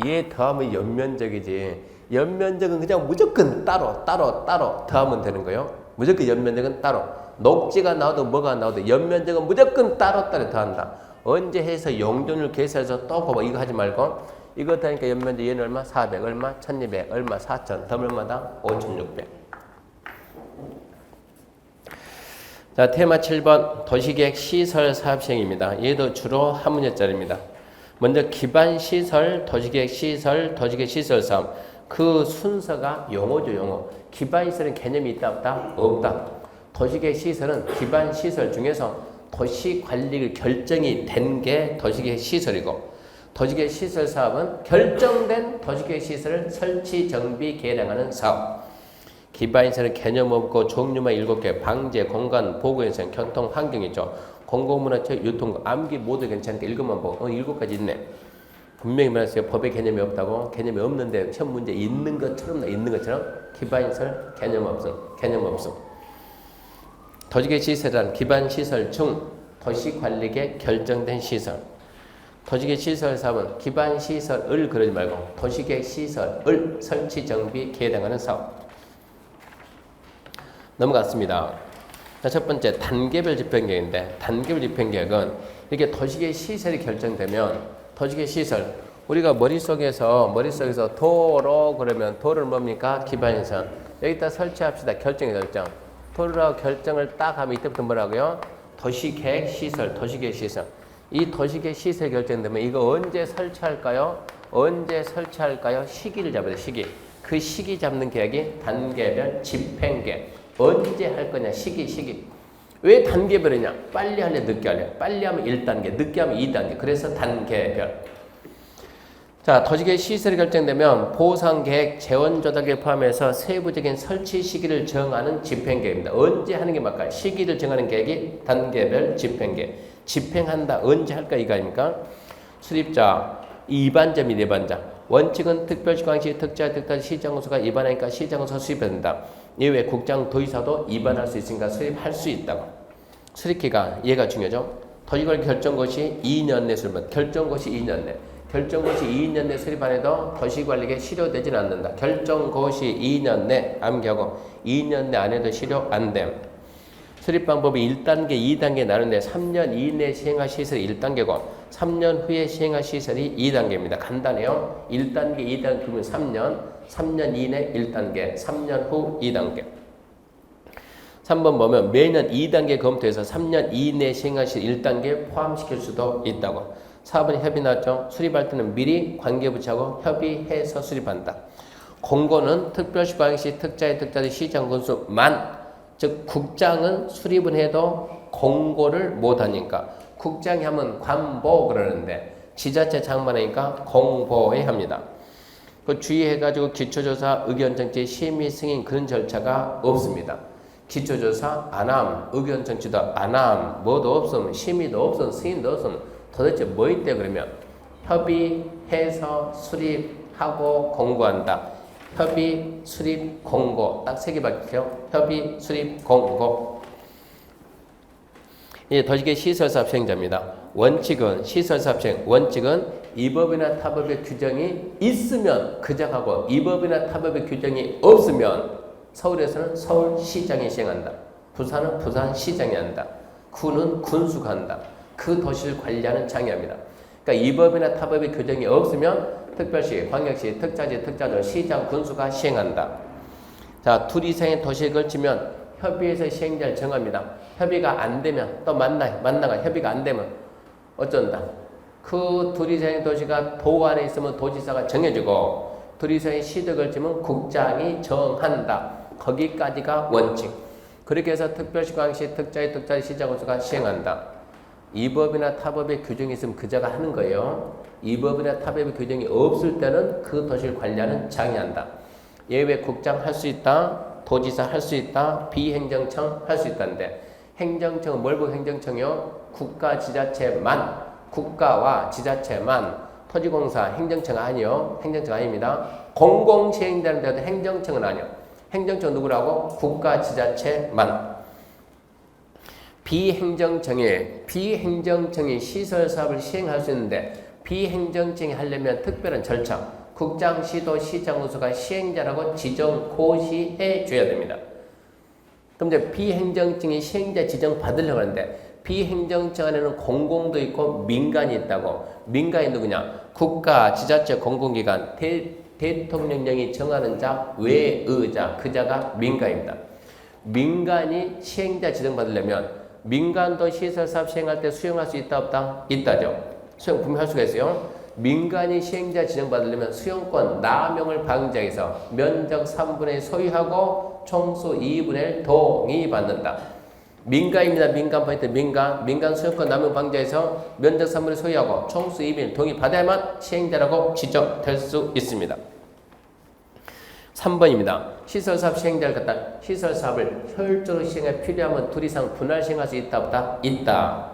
얘 더하면 연면적이지. 연면적은 그냥 무조건 따로 더하면 되는 거예요. 무조건 연면적은 따로. 녹지가 나와도 뭐가 나와도 연면적은 무조건 따로 더한다. 언제 해서 용적률 계산해서 또 봐봐. 이거 하지 말고 이거 더하니까 연면적 얘는 얼마? 400 얼마? 1200 얼마? 4000 더하면 얼마다? 5600. 자, 테마 7번 도시계획 시설 사업 시행입니다. 얘도 주로 한 문제짜리입니다. 먼저 기반 시설, 도시계획 시설, 도시계획 시설 사업. 그 순서가 용어죠, 용어. 기반 시설은 개념이 있다, 없다? 없다. 도시계획 시설은 기반 시설 중에서 도시 관리 결정이 된 게 도시계획 시설이고, 도시계획 시설 사업은 결정된 도시계획 시설을 설치, 정비, 개량하는 사업. 기반시설은 개념 없고 종류만 7개, 방제, 공간, 보건시설, 교통, 환경이죠. 공공문화체, 유통, 암기 모두 괜찮으니까 읽어만 보고 7가지 있네. 분명히 말했어요. 법에 개념이 없다고. 개념이 없는데 시험 문제 있는 것처럼 기반시설 개념 없음. 도시계 시설은 기반시설 중 도시관리계 결정된 시설. 도시계 시설 사업은 기반시설을 그러지 말고 도시계 시설을 설치, 정비, 개량하는 사업. 넘어갔습니다. 자, 첫 번째 단계별 집행계획인데 단계별 집행계획은 이렇게 도시계 시설이 결정되면 도시계 시설 우리가 머릿속에서 도로 그러면 도를 뭡니까? 기반시설. 여기다 설치합시다. 결정이 결정. 도로라고 결정을 딱 하면 이때부터 뭐라고요? 도시계획 시설, 도시계획 시설. 이 도시계획 시설 결정되면 이거 언제 설치할까요? 시기를 잡아야 돼. 시기. 그 시기 잡는 계획이 단계별 집행계획. 언제 할 거냐? 시기. 왜 단계별이냐? 빨리 할래? 늦게 할래? 빨리 하면 1단계, 늦게 하면 2단계. 그래서 단계별. 자, 도시계획 시설이 결정되면 보상계획, 재원조달계획 포함해서 세부적인 설치 시기를 정하는 집행계획입니다. 언제 하는 게 맞을까요? 시기를 정하는 계획이 단계별 집행계획. 집행한다. 언제 할까? 이거 아닙니까? 수립자, 2반자 및 4반자. 원칙은 특별시광시, 특자, 시장군수가 입안하니까 시장군수가 수립해야 된다. 이외에 국장, 도의사도 입안할 수 있으니까 수립할 수 있다고. 수립기간, 얘가 중요하죠. 도시관리 결정고시 2년 내 수립, 결정고시 2년 내. 결정고시 2년 내 수립 안 해도 도시관리계획 실효되지는 않는다. 결정고시 2년 내 암기하고 2년 내 안 해도 실효 안 됨. 수립 방법이 1단계, 2단계 나누는데 3년 이내에 시행할 시설이 1단계고 3년 후에 시행할 시설이 2단계입니다. 간단해요. 1단계, 2단계 그러면 3년 이내 1단계, 3년 후 2단계. 3번 보면 매년 2단계 검토해서 3년 이내에 시행할 시설 1단계 포함시킬 수도 있다고. 4번 협의 나왔죠. 수립할 때는 미리 관계부처하고 협의해서 수립한다. 공고는 특별시 방시 특자의 시장 건수만, 즉 국장은 수립은 해도 공고를 못하니까 국장이 하면 관보 그러는데 지자체 장관하니까 공보해야 합니다. 그 주의해가지고 기초조사, 의견정치, 심의, 승인 그런 절차가 없습니다. 기초조사 안함, 의견정치도 안함, 뭐도 없음, 심의도 없음, 승인도 없음. 도대체 뭐 있대 그러면 협의해서 수립하고 공고한다. 협의, 수립, 공고 딱 3개 밖에요. 협의, 수립, 공고. 이제 도시계획 시설사업 시행자입니다. 원칙은 시설사업 시행 원칙은 이 법이나 타법의 규정이 있으면 그작하고 이 법이나 타법의 규정이 없으면 서울에서는 서울시장이 시행한다. 부산은 부산시장이 한다. 군은 군수가 한다. 그 도시를 관리하는 장애합니다. 그러니까 이 법이나 타법의 규정이 없으면 특별시, 광역시, 특자지, 특자도 시장, 군수가 시행한다. 자, 둘 이상의 도시에 걸치면 협의해서 시행자를 정합니다. 협의가 안 되면 또 만나가 협의가 안 되면 어쩐다. 그 둘 이상의 도시가 도 안에 있으면 도지사가 정해주고 둘 이상의 시도에 걸치면 국장이 정한다. 거기까지가 원칙. 그렇게 해서 특별시, 광역시, 특자지, 시장, 군수가 시행한다. 이 법이나 타법의 규정이 있으면 그자가 하는 거예요. 이 법이나 타법의 규정이 없을 때는 그 도시를 관리하는 장이 한다. 예외 국장 할 수 있다. 도지사 할 수 있다. 비행정청 할 수 있다는데 행정청은 뭘 보고 행정청이요? 국가 지자체만, 국가와 지자체만, 토지공사 행정청 아니요. 행정청 아닙니다. 공공시행되는 데도 행정청은 아니요. 행정청 누구라고? 국가 지자체만. 비행정청이 시설사업을 시행할 수 있는데 비행정청이 하려면 특별한 절차, 국장, 시도, 시장, 군수가 시행자라고 지정, 고시해 줘야 됩니다. 그럼 이제 비행정청이 시행자 지정 받으려고 하는데 비행정청 안에는 공공도 있고 민간이 있다고. 민간이 누구냐? 국가, 지자체, 공공기관, 대통령령이 정하는 자, 외의자, 그 자가 민간입니다. 민간이 시행자 지정 받으려면 민간도 시설사업 시행할 때 수용할 수 있다 없다? 있다죠. 수용 분명할 수가 있어요. 민간이 시행자 지정받으려면 수용권 남용을 방지하기 위해서 면적 3분의 1 소유하고 총수 2분의 1 동의받는다. 민간입니다. 민간 포인트 민간 수용권 남용 방지하기 위해서 면적 3분의 1 소유하고 총수 2분의 1 동의받아야만 시행자라고 지정될 수 있습니다. 3번입니다. 시설사업 시행자를 갖다 시설사업을 효율적으로 시행해 필요하면 둘 이상 분할 시행할 수 있다 없다? 있다.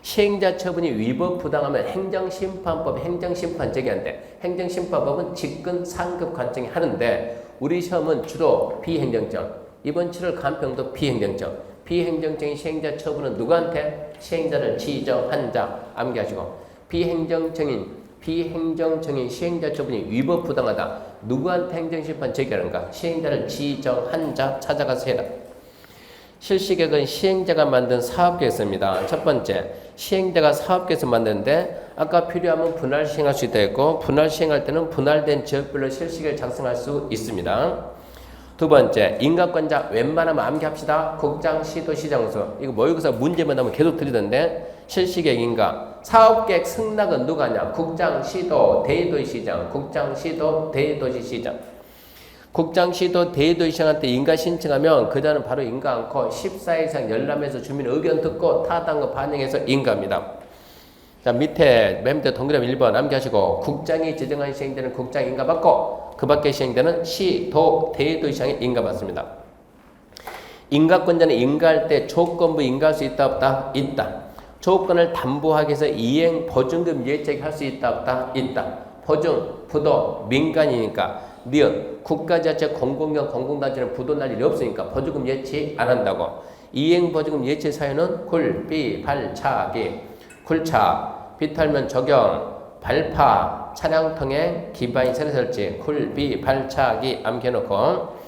시행자 처분이 위법 부당하면 행정심판법 행정심판 제기한대. 행정심판법은 직근 상급 관청이 하는데 우리 시험은 주로 비행정청. 이번 7월 간평도 비행정청. 비행정청의 시행자 처분은 누구한테? 시행자를 지정한 자 암기하시고 비행정청인 시행자 처분이 위법 부당하다. 누구한테 행정심판 제기하는가? 시행자를 지정한 자 찾아가서 해라. 실시계획은 시행자가 만든 사업계획서입니다. 첫 번째, 시행자가 사업계획서 만드는데 아까 필요하면 분할 시행할 수 있다 했고 분할 시행할 때는 분할된 지역별로 실시계획을 작성할 수 있습니다. 두 번째, 인가권자 웬만하면 암기합시다. 국장, 시도, 시장소. 이거 모의고사 문제만 나오면 계속 드리던데 실시계획 인가. 사업계획 승낙은 누가 하냐? 국장, 시도, 대도시장. 국장, 시도, 대도시시장. 국장, 시도, 대도시장한테 인가 신청하면 그 자는 바로 인가 않고 14일 이상 열람해서 주민 의견 듣고 타당거 반영해서 인가합니다. 자, 밑에 맨 밑에 동그라미 1번 암기하시고 국장이 지정한 시행자는 국장 인가 받고 그 밖의 시행자는 시, 도, 대도시장에 인가 받습니다. 인가권자는 인가할 때 조건부 인가할 수 있다 없다? 있다. 조건을 담보하기 위해서 이행 보증금 예측할 수 있다 없다? 있다. 보증, 부도, 민간이니까 니은 국가자체 공공기관 공공단체는 부도 날 일이 없으니까 보증금 예치 안 한다고. 이행 보증금 예치 사유는 굴, 비, 발, 차기. 굴차, 비탈면 적용, 발파, 차량 통행, 기반인 세례 설치, 굴, 비, 발차기 암기해놓고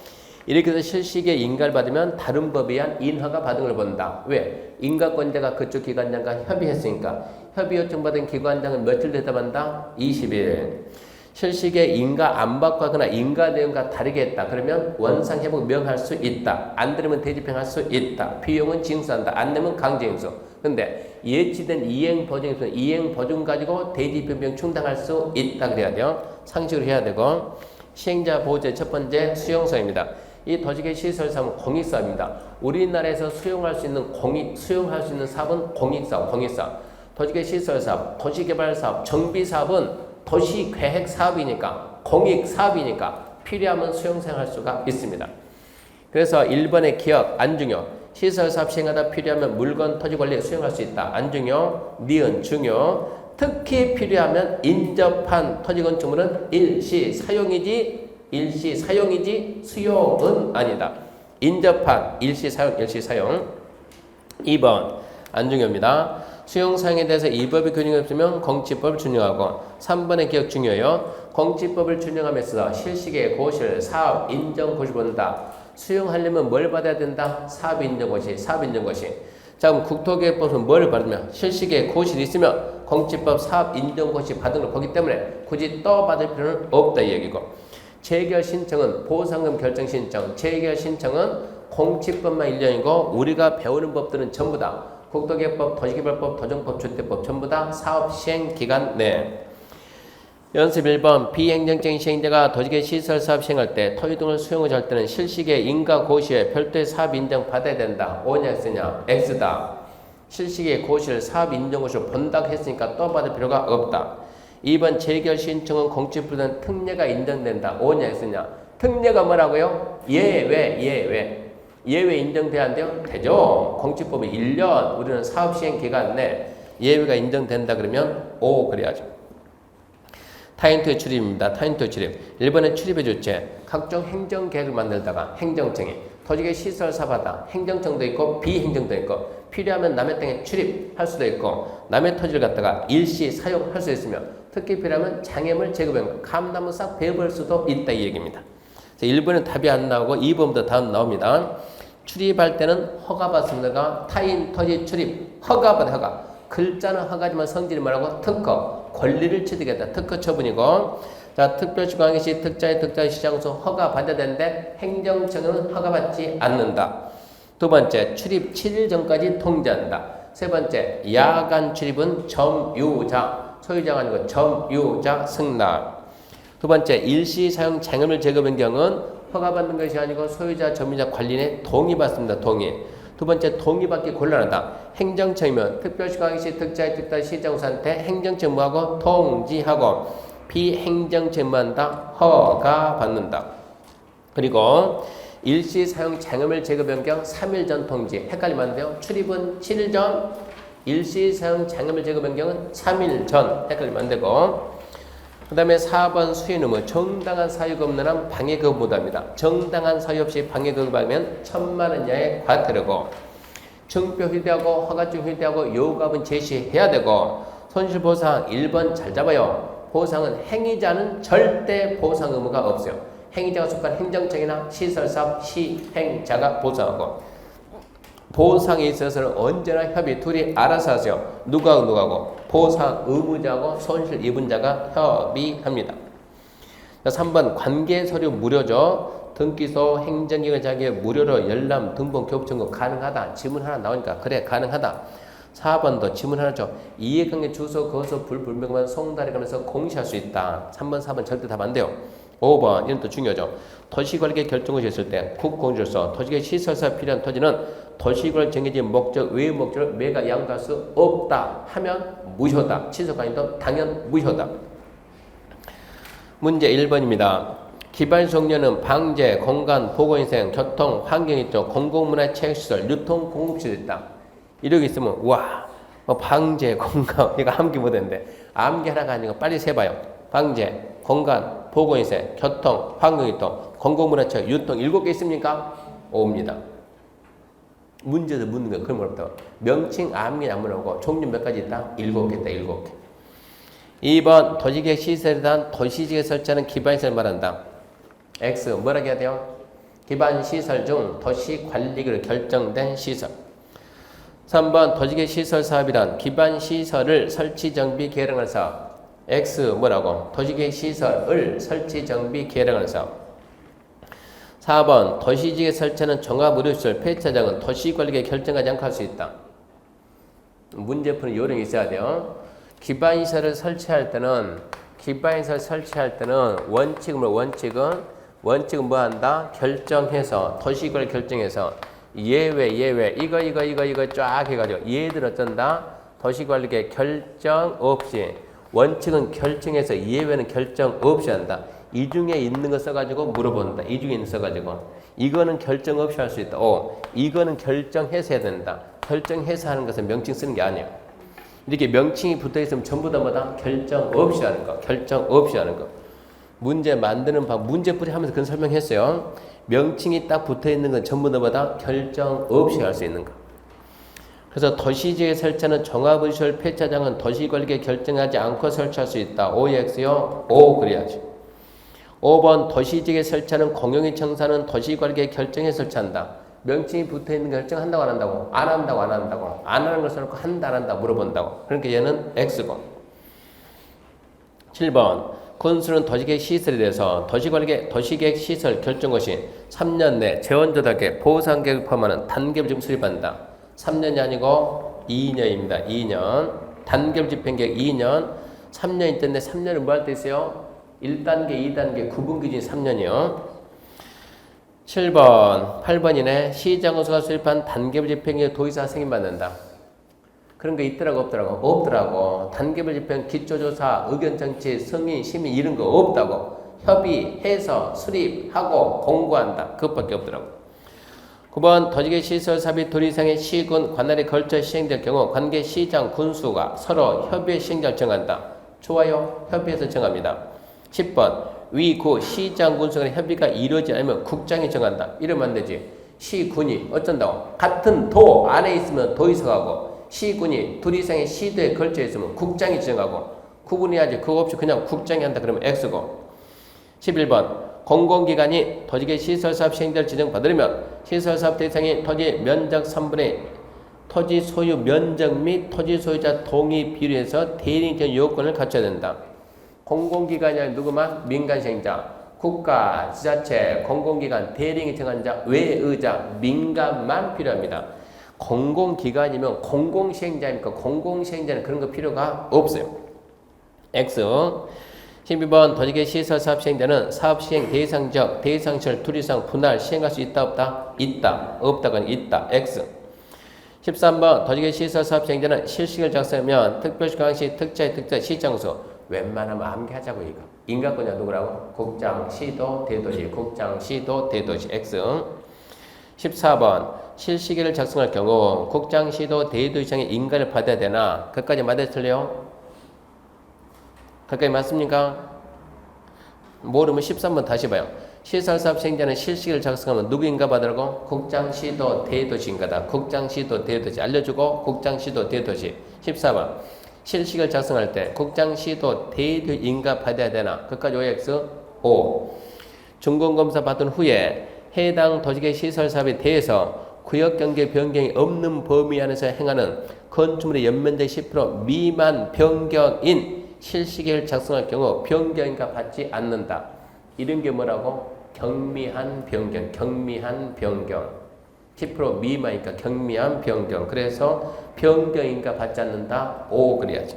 이렇게 해서 실시계 인가를 받으면 다른 법에 의한 인허가 받은 걸 본다. 왜? 인가권자가 그쪽 기관장과 협의했으니까 협의 요청받은 기관장은 며칠 대답한다? 20일. 실시계 인가 안 받고 하거나 인가 내용과 다르게 했다. 그러면 원상 회복 명할 수 있다. 안 들으면 대집행할 수 있다. 비용은 징수한다. 안 내면 강제징수. 근데 예치된 이행 보증에서 이행 보증 가지고 대집행비용 충당할 수 있다 그래야 돼요. 상식으로 해야 되고 시행자 보호제 첫 번째 수용사입니다. 이 도시계 시설 사업은 공익사업입니다. 우리나라에서 수용할 수 있는 사업은 공익사업. 도시계 시설 사업, 도시개발 사업, 정비 사업은 도시계획 사업이니까 공익사업이니까 필요하면 수용사용할 수가 있습니다. 그래서 1번의 기억 안 중요. 시설사업 시행하다 필요하면 물건 토지관리에 수용할 수 있다. 안 중요. 니은 중요. 특히 필요하면 인접한 토지건축물은 일시사용이지 수용은 아니다. 인접한 일시사용 2번 안 중요입니다. 수용사항에 대해서 이 법의 규정이 없으면 공치법을 준용하고 3번의 기억 중요해요. 공치법을 준용하면서 실시계 고실, 사업 인정 고시 본다. 수용하려면 뭘 받아야 된다? 사업 인정 고시. 자, 그럼 국토계획법은 뭘 받으면? 실시계 고실이 있으면 공치법 사업 인정 고시 받은 걸 보기 때문에 굳이 또 받을 필요는 없다 이 얘기고. 재결 신청은 보상금 결정 신청, 재결 신청은 공치법만 1년이고 우리가 배우는 법들은 전부 다 국토계획법, 도시개발법, 도정법, 주택법 전부 다 사업 시행 기간 내. 연습 1번 비행정적인 시행자가 도시계획 시설 사업 시행할 때 토지 등을 수용을 할 때는 실시계 인가 고시에 별도의 사업 인정 받아야 된다. O냐 X냐? X다. 실시계 고시를 사업 인정 고시로 본다고 했으니까 또 받을 필요가 없다. 2번 재결 신청은 공치법은 특례가 인정된다. O냐 X냐? 특례가 뭐라고요? 예외 인정돼야 안 돼요? 되죠. 공치법이 1년 우리는 사업 시행 기간 내 예외가 인정된다 그러면 O 그래야죠. 타인투의 출입입니다. 타인투의 출입. 1번의 출입의 주체. 각종 행정계획을 만들다가 행정청이 토지계 시설 사업하다. 행정청도 있고 비행정도 있고 필요하면 남의 땅에 출입할 수도 있고 남의 토지를 갖다가 일시 사용할 수 있으며 특히 필요하면 장애물 제거병 감나무 싹 베어버릴 수도 있다 이 얘기입니다. 1번은 답이 안 나오고 2번부터 다음 나옵니다. 출입할 때는 허가받습니다. 타인 토지 출입 허가받아 허가. 글자는 허가지만 성질이 뭐라고? 특허. 권리를 취득했다. 특허 처분이고. 자, 특별시광역시 특자의 시장소 허가받아야 되는데 행정청은 허가받지 않는다. 두 번째, 출입 7일 전까지 통지한다. 세 번째, 야간 출입은 점유자. 소유자가 아니고 점유자 승낙. 두 번째, 일시 사용 장애물 제거 변경은 허가받는 것이 아니고 소유자, 점유자, 관리인의 동의받습니다. 동의. 두 번째, 동의받기 곤란하다. 행정청이면 특별시광역시 특자의 시장소한테 행정청 뭐하고 통지하고 비행정청 뭐한다? 허가받는다. 그리고 일시 사용 장애물 제거 변경 3일 전 통지. 헷갈리면 안 돼요. 출입은 7일 전, 일시 사용 장애물 제거 변경은 3일 전. 헷갈리면 안 되고. 그 다음에 4번 수인 의무. 정당한 사유가 없는 한 방해거부 못합니다. 정당한 사유 없이 방해거부하면 1,000만 원 이하의 과태료고, 증표 휴대하고 허가증 휴대하고 요구합은 제시해야 되고, 손실보상 1번 잘 잡아요. 보상은 행위자는 절대 보상 의무가 없어요. 행위자가 속한 행정청이나 시설사업 시행자가 보상하고, 보상에 있어서는 언제나 협의 둘이 알아서 하세요. 누구하고 보상 의무자하고 손실 입은 자가 협의합니다. 3번 관계 서류 무료죠. 등기소 행정기관 자기에 무료로 열람 등본 교부 청구 가능하다. 지문 하나 나오니까 그래 가능하다. 4번도 지문 하나죠. 이해관계 주소 거소 불분명한 송달에 관해서 공시할 수 있다. 3번 4번 절대 답 안 돼요. 5번 이런 또 중요하죠. 도시관리계 결정을 했을 때 국공조서 도시계 시설사 필요한 토지는 도시관리 정해진 목적 외의 목적을 매가 양도할 수 없다 하면 무효다. 취소관리도 당연 무효다. 문제 1번입니다. 기반 종류는 방제, 공간, 보건위생, 교통, 환경이죠. 공공문화 체육시설, 유통, 공급시설 있다. 이렇게 있으면 와 방제, 공간 이거 암기 못했는데 암기 하나가 아니고 빨리 세봐요. 방제, 공간, 보건위생, 교통, 환경이동, 공공문화체육, 유통 7개 있습니까? 5입니다. 문제도 묻는 거 그런 거 없다고. 명칭 암기 안 물어보고 종류 몇 가지 있다? 7개 있다. 7개. 2번 도시계획 시설에 대한 도시지에 설치하는 기반시설 말한다. X 뭐라고 해야 돼요? 기반시설 중 도시관리계로 결정된 시설. 3번 도시계획 시설 사업이란 기반시설을 설치 정비 계량하는 사업. X 뭐라고? 도시계획 시설을 설치 정비 계량하는 사업. 4번 도시지에 설치하는 종합의료시설 폐차장은 도시관리계획 결정하지 않고 할 수 있다. 문제 푸는 요령이 있어야 돼요. 기반시설을 설치할 때는 원칙은 뭐 한다? 결정해서 도시관리 결정해서 예외 이거 쫙 해가지고 얘들 어쩐다? 도시관리계획 결정 없이 원칙은 결정해서 예외는 결정 없이 한다. 이 중에 있는 거 써가지고 물어본다. 이 중에 있는 거 써가지고 이거는 결정 없이 할 수 있다. 이거는 결정해서 해야 된다. 결정해서 하는 것은 명칭 쓰는 게 아니에요. 이렇게 명칭이 붙어있으면 전부 다 뭐다? 결정 없이 하는 거. 결정 없이 하는 거. 문제 만드는 방법, 문제풀이 하면서 그런 설명했어요. 명칭이 딱 붙어있는 건 전부 다 뭐다? 결정 없이 할 수 있는 거. 그래서 도시지에 설치하는 종합의시설 폐차장은 도시관리계 결정하지 않고 설치할 수 있다. OX요? O 그래야지. 5번 도시지에 설치하는 공용이 청사는 도시관리계 결정해 설치한다. 명칭이 붙어있는 거 결정한다고 안 한다고? 안 한다고 안 한다고? 안 하는 걸 써놓고 한다 안 한다 물어본다고. 그러니까 얘는 X고. 7번 군수는 도시계획 시설에 대해서 도시계획 시설 결정 것이 3년 내 재원조달계 보상계획을 포함하는 단계부집 수립한다. 3년이 아니고 2년입니다. 2년. 단계부집 변경 2년. 3년이 있던데 3년을 뭐 할 때 있어요? 1단계, 2단계 구분기준이 3년이요. 7번, 8번이네. 시장원수가 수립한 단계부 집행에 도의사 승인받는다. 그런 거 있더라고 없더라고? 없더라고. 단계부 집행, 기초조사, 의견정치, 승인, 심의 이런 거 없다고. 협의해서 수립하고 공고한다. 그것밖에 없더라고. 9번 도시계획 시설 삽입 둘 이상의 시군 관할에 걸쳐 시행될 경우 관계 시장 군수가 서로 협의 시행자를 정한다. 좋아요. 협의해서 정합니다. 10번 위구 시장 군수 간의 협의가 이루어지지 않으면 국장이 정한다. 이러면 안 되지. 시군이 어쩐다고? 같은 도 안에 있으면 도의석하고 시군이 둘 이상의 시도에 걸쳐 있으면 국장이 정하고 구분해야지. 그거 없이 그냥 국장이 한다 그러면 X고. 11번 공공기관이 도시계획 시설사업 시행자를 지정받으려면 시설사업 대상이 토지 면적 3분의 토지 소유 면적 및 토지 소유자 동의 비율에서 대리인권 요건을 갖춰야 된다. 공공기관이 아니라 누구만? 민간시행자, 국가, 지자체, 공공기관, 대리인이 정한 자, 외의자, 민간만 필요합니다. 공공기관이면 공공시행자입니까? 공공시행자는 그런 거 필요가 없어요. X. 12번 도시계획 시설 사업 시행자는 사업 시행 대상지역, 대상시설 둘 이상 분할 시행할 수 있다 없다? 있다. 없다가 있다. X. 13번 도시계획 시설 사업 시행자는 실식을 작성하면 특별시 강시 특자의 특자 시장소 웬만하면 암기하자고 이거. 인가권자 누구라고? 국장, 시도, 대도시. 국장, 시도, 대도시. X. 14번. 실시계를 작성할 경우 국장, 시도, 대도시장의 인가를 받아야 되나? 그까지 맞아요? 틀려요? 그까지 맞습니까? 모르면 13번 다시 봐요. 시설사업 시행자는 실시계를 작성하면 누구 인가 받으라고? 국장, 시도, 대도시 인가다. 국장, 시도, 대도시. 알려주고 국장, 시도, 대도시. 14번. 실시계를 작성할 때 국장, 시도, 대도시 인가 받아야 되나? 그까지 OX? O. 준공검사 받은 후에 해당 도시계 시설사업에 대해서 구역경계 변경이 없는 범위 안에서 행하는 건축물의 연면적 10% 미만 변경인 실시계를 작성할 경우 변경인가 받지 않는다. 이런 게 뭐라고? 경미한 변경, 경미한 변경. 10% 미만이니까 경미한 변경. 그래서 변경인가 받지 않는다. O 그래야죠.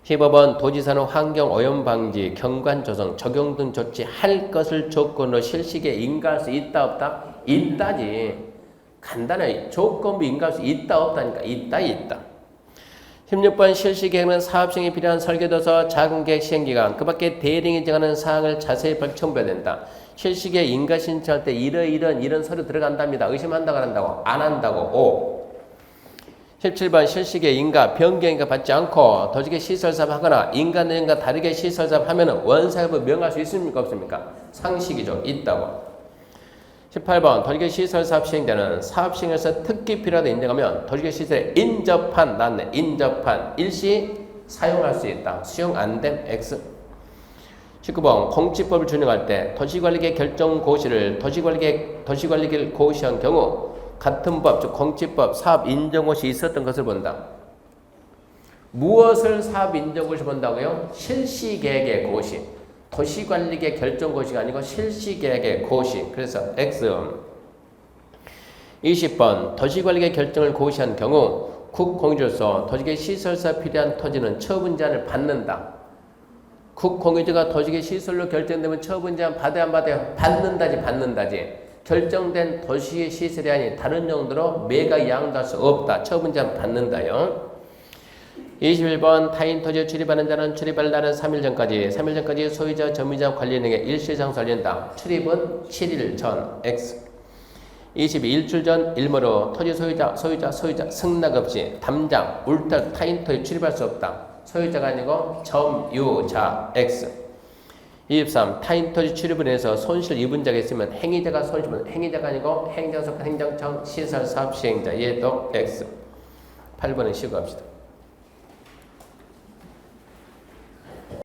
15번 도지사는 환경오염 방지, 경관 조성, 적용 등 조치할 것을 조건으로 실시계에 인가할 수 있다 없다? 있다지. 간단해. 조건부 인가할 수 있다 없다니까. 있다. 16번 실시계획은 사업시행에 필요한 설계도서, 자금계획 시행기간, 그 밖에 대령이 정하는 사항을 자세히 첨부해야 된다. 실시계획 인가 신청할 때 이런 서류 들어간답니다. 의심한다고 안 한다고? 안 한다고. O. 17번 실시계획 인가, 변경인가 받지 않고 도시계 시설사업 하거나 인가 내용과 다르게 시설사업 하면 원사업을 명할 수 있습니까? 없습니까? 상식이죠. 있다고. 18번 도시계 시설사업 시행자는 사업 시행에서 특기 필요하다 인정하면 도시계 시설에 인접한 나왔네. 인접한 일시 사용할 수 있다. 수용 안 됨 X. 19번 공지법을 준용할 때 도시관리계 결정 고시를 도시관리계를 고시한 경우 같은 법, 즉 공지법 사업 인정고시 있었던 것을 본다. 무엇을 사업 인정고시 본다고요? 실시계획의 고시. 도시관리계 결정고시가 아니고 실시계획의 고시. 그래서 X. 20번 도시관리계 결정을 고시한 경우 국공유주로서 도시계 시설사 필요한 토지는 처분 제한을 받는다. 국공유주가 도시계 시설로 결정되면 처분 제한 받아야 안 받아요? 받는다지. 결정된 도시의 시설이 아닌 다른 용도로 매각 양도할 수 없다. 처분 제한 받는다요. 21번 타인 토지에 출입하는 자는 출입할 날은 3일 전까지 소유자, 점유자 관리인에게 일시장소 알린다. 출입은 7일 전 X. 22. 일출 전 일모로 토지 소유자 승낙 없이 담장, 울탁, 타인 토지에 출입할 수 없다. 소유자가 아니고 점유자 X. 23. 타인 토지 출입을 해서 손실 입은 자가 있으면 행위자가 손실은 행위자가 아니고 행정소관 행정청 시설사업 시행자 얘도 X. 8번은 쉬고 합시다.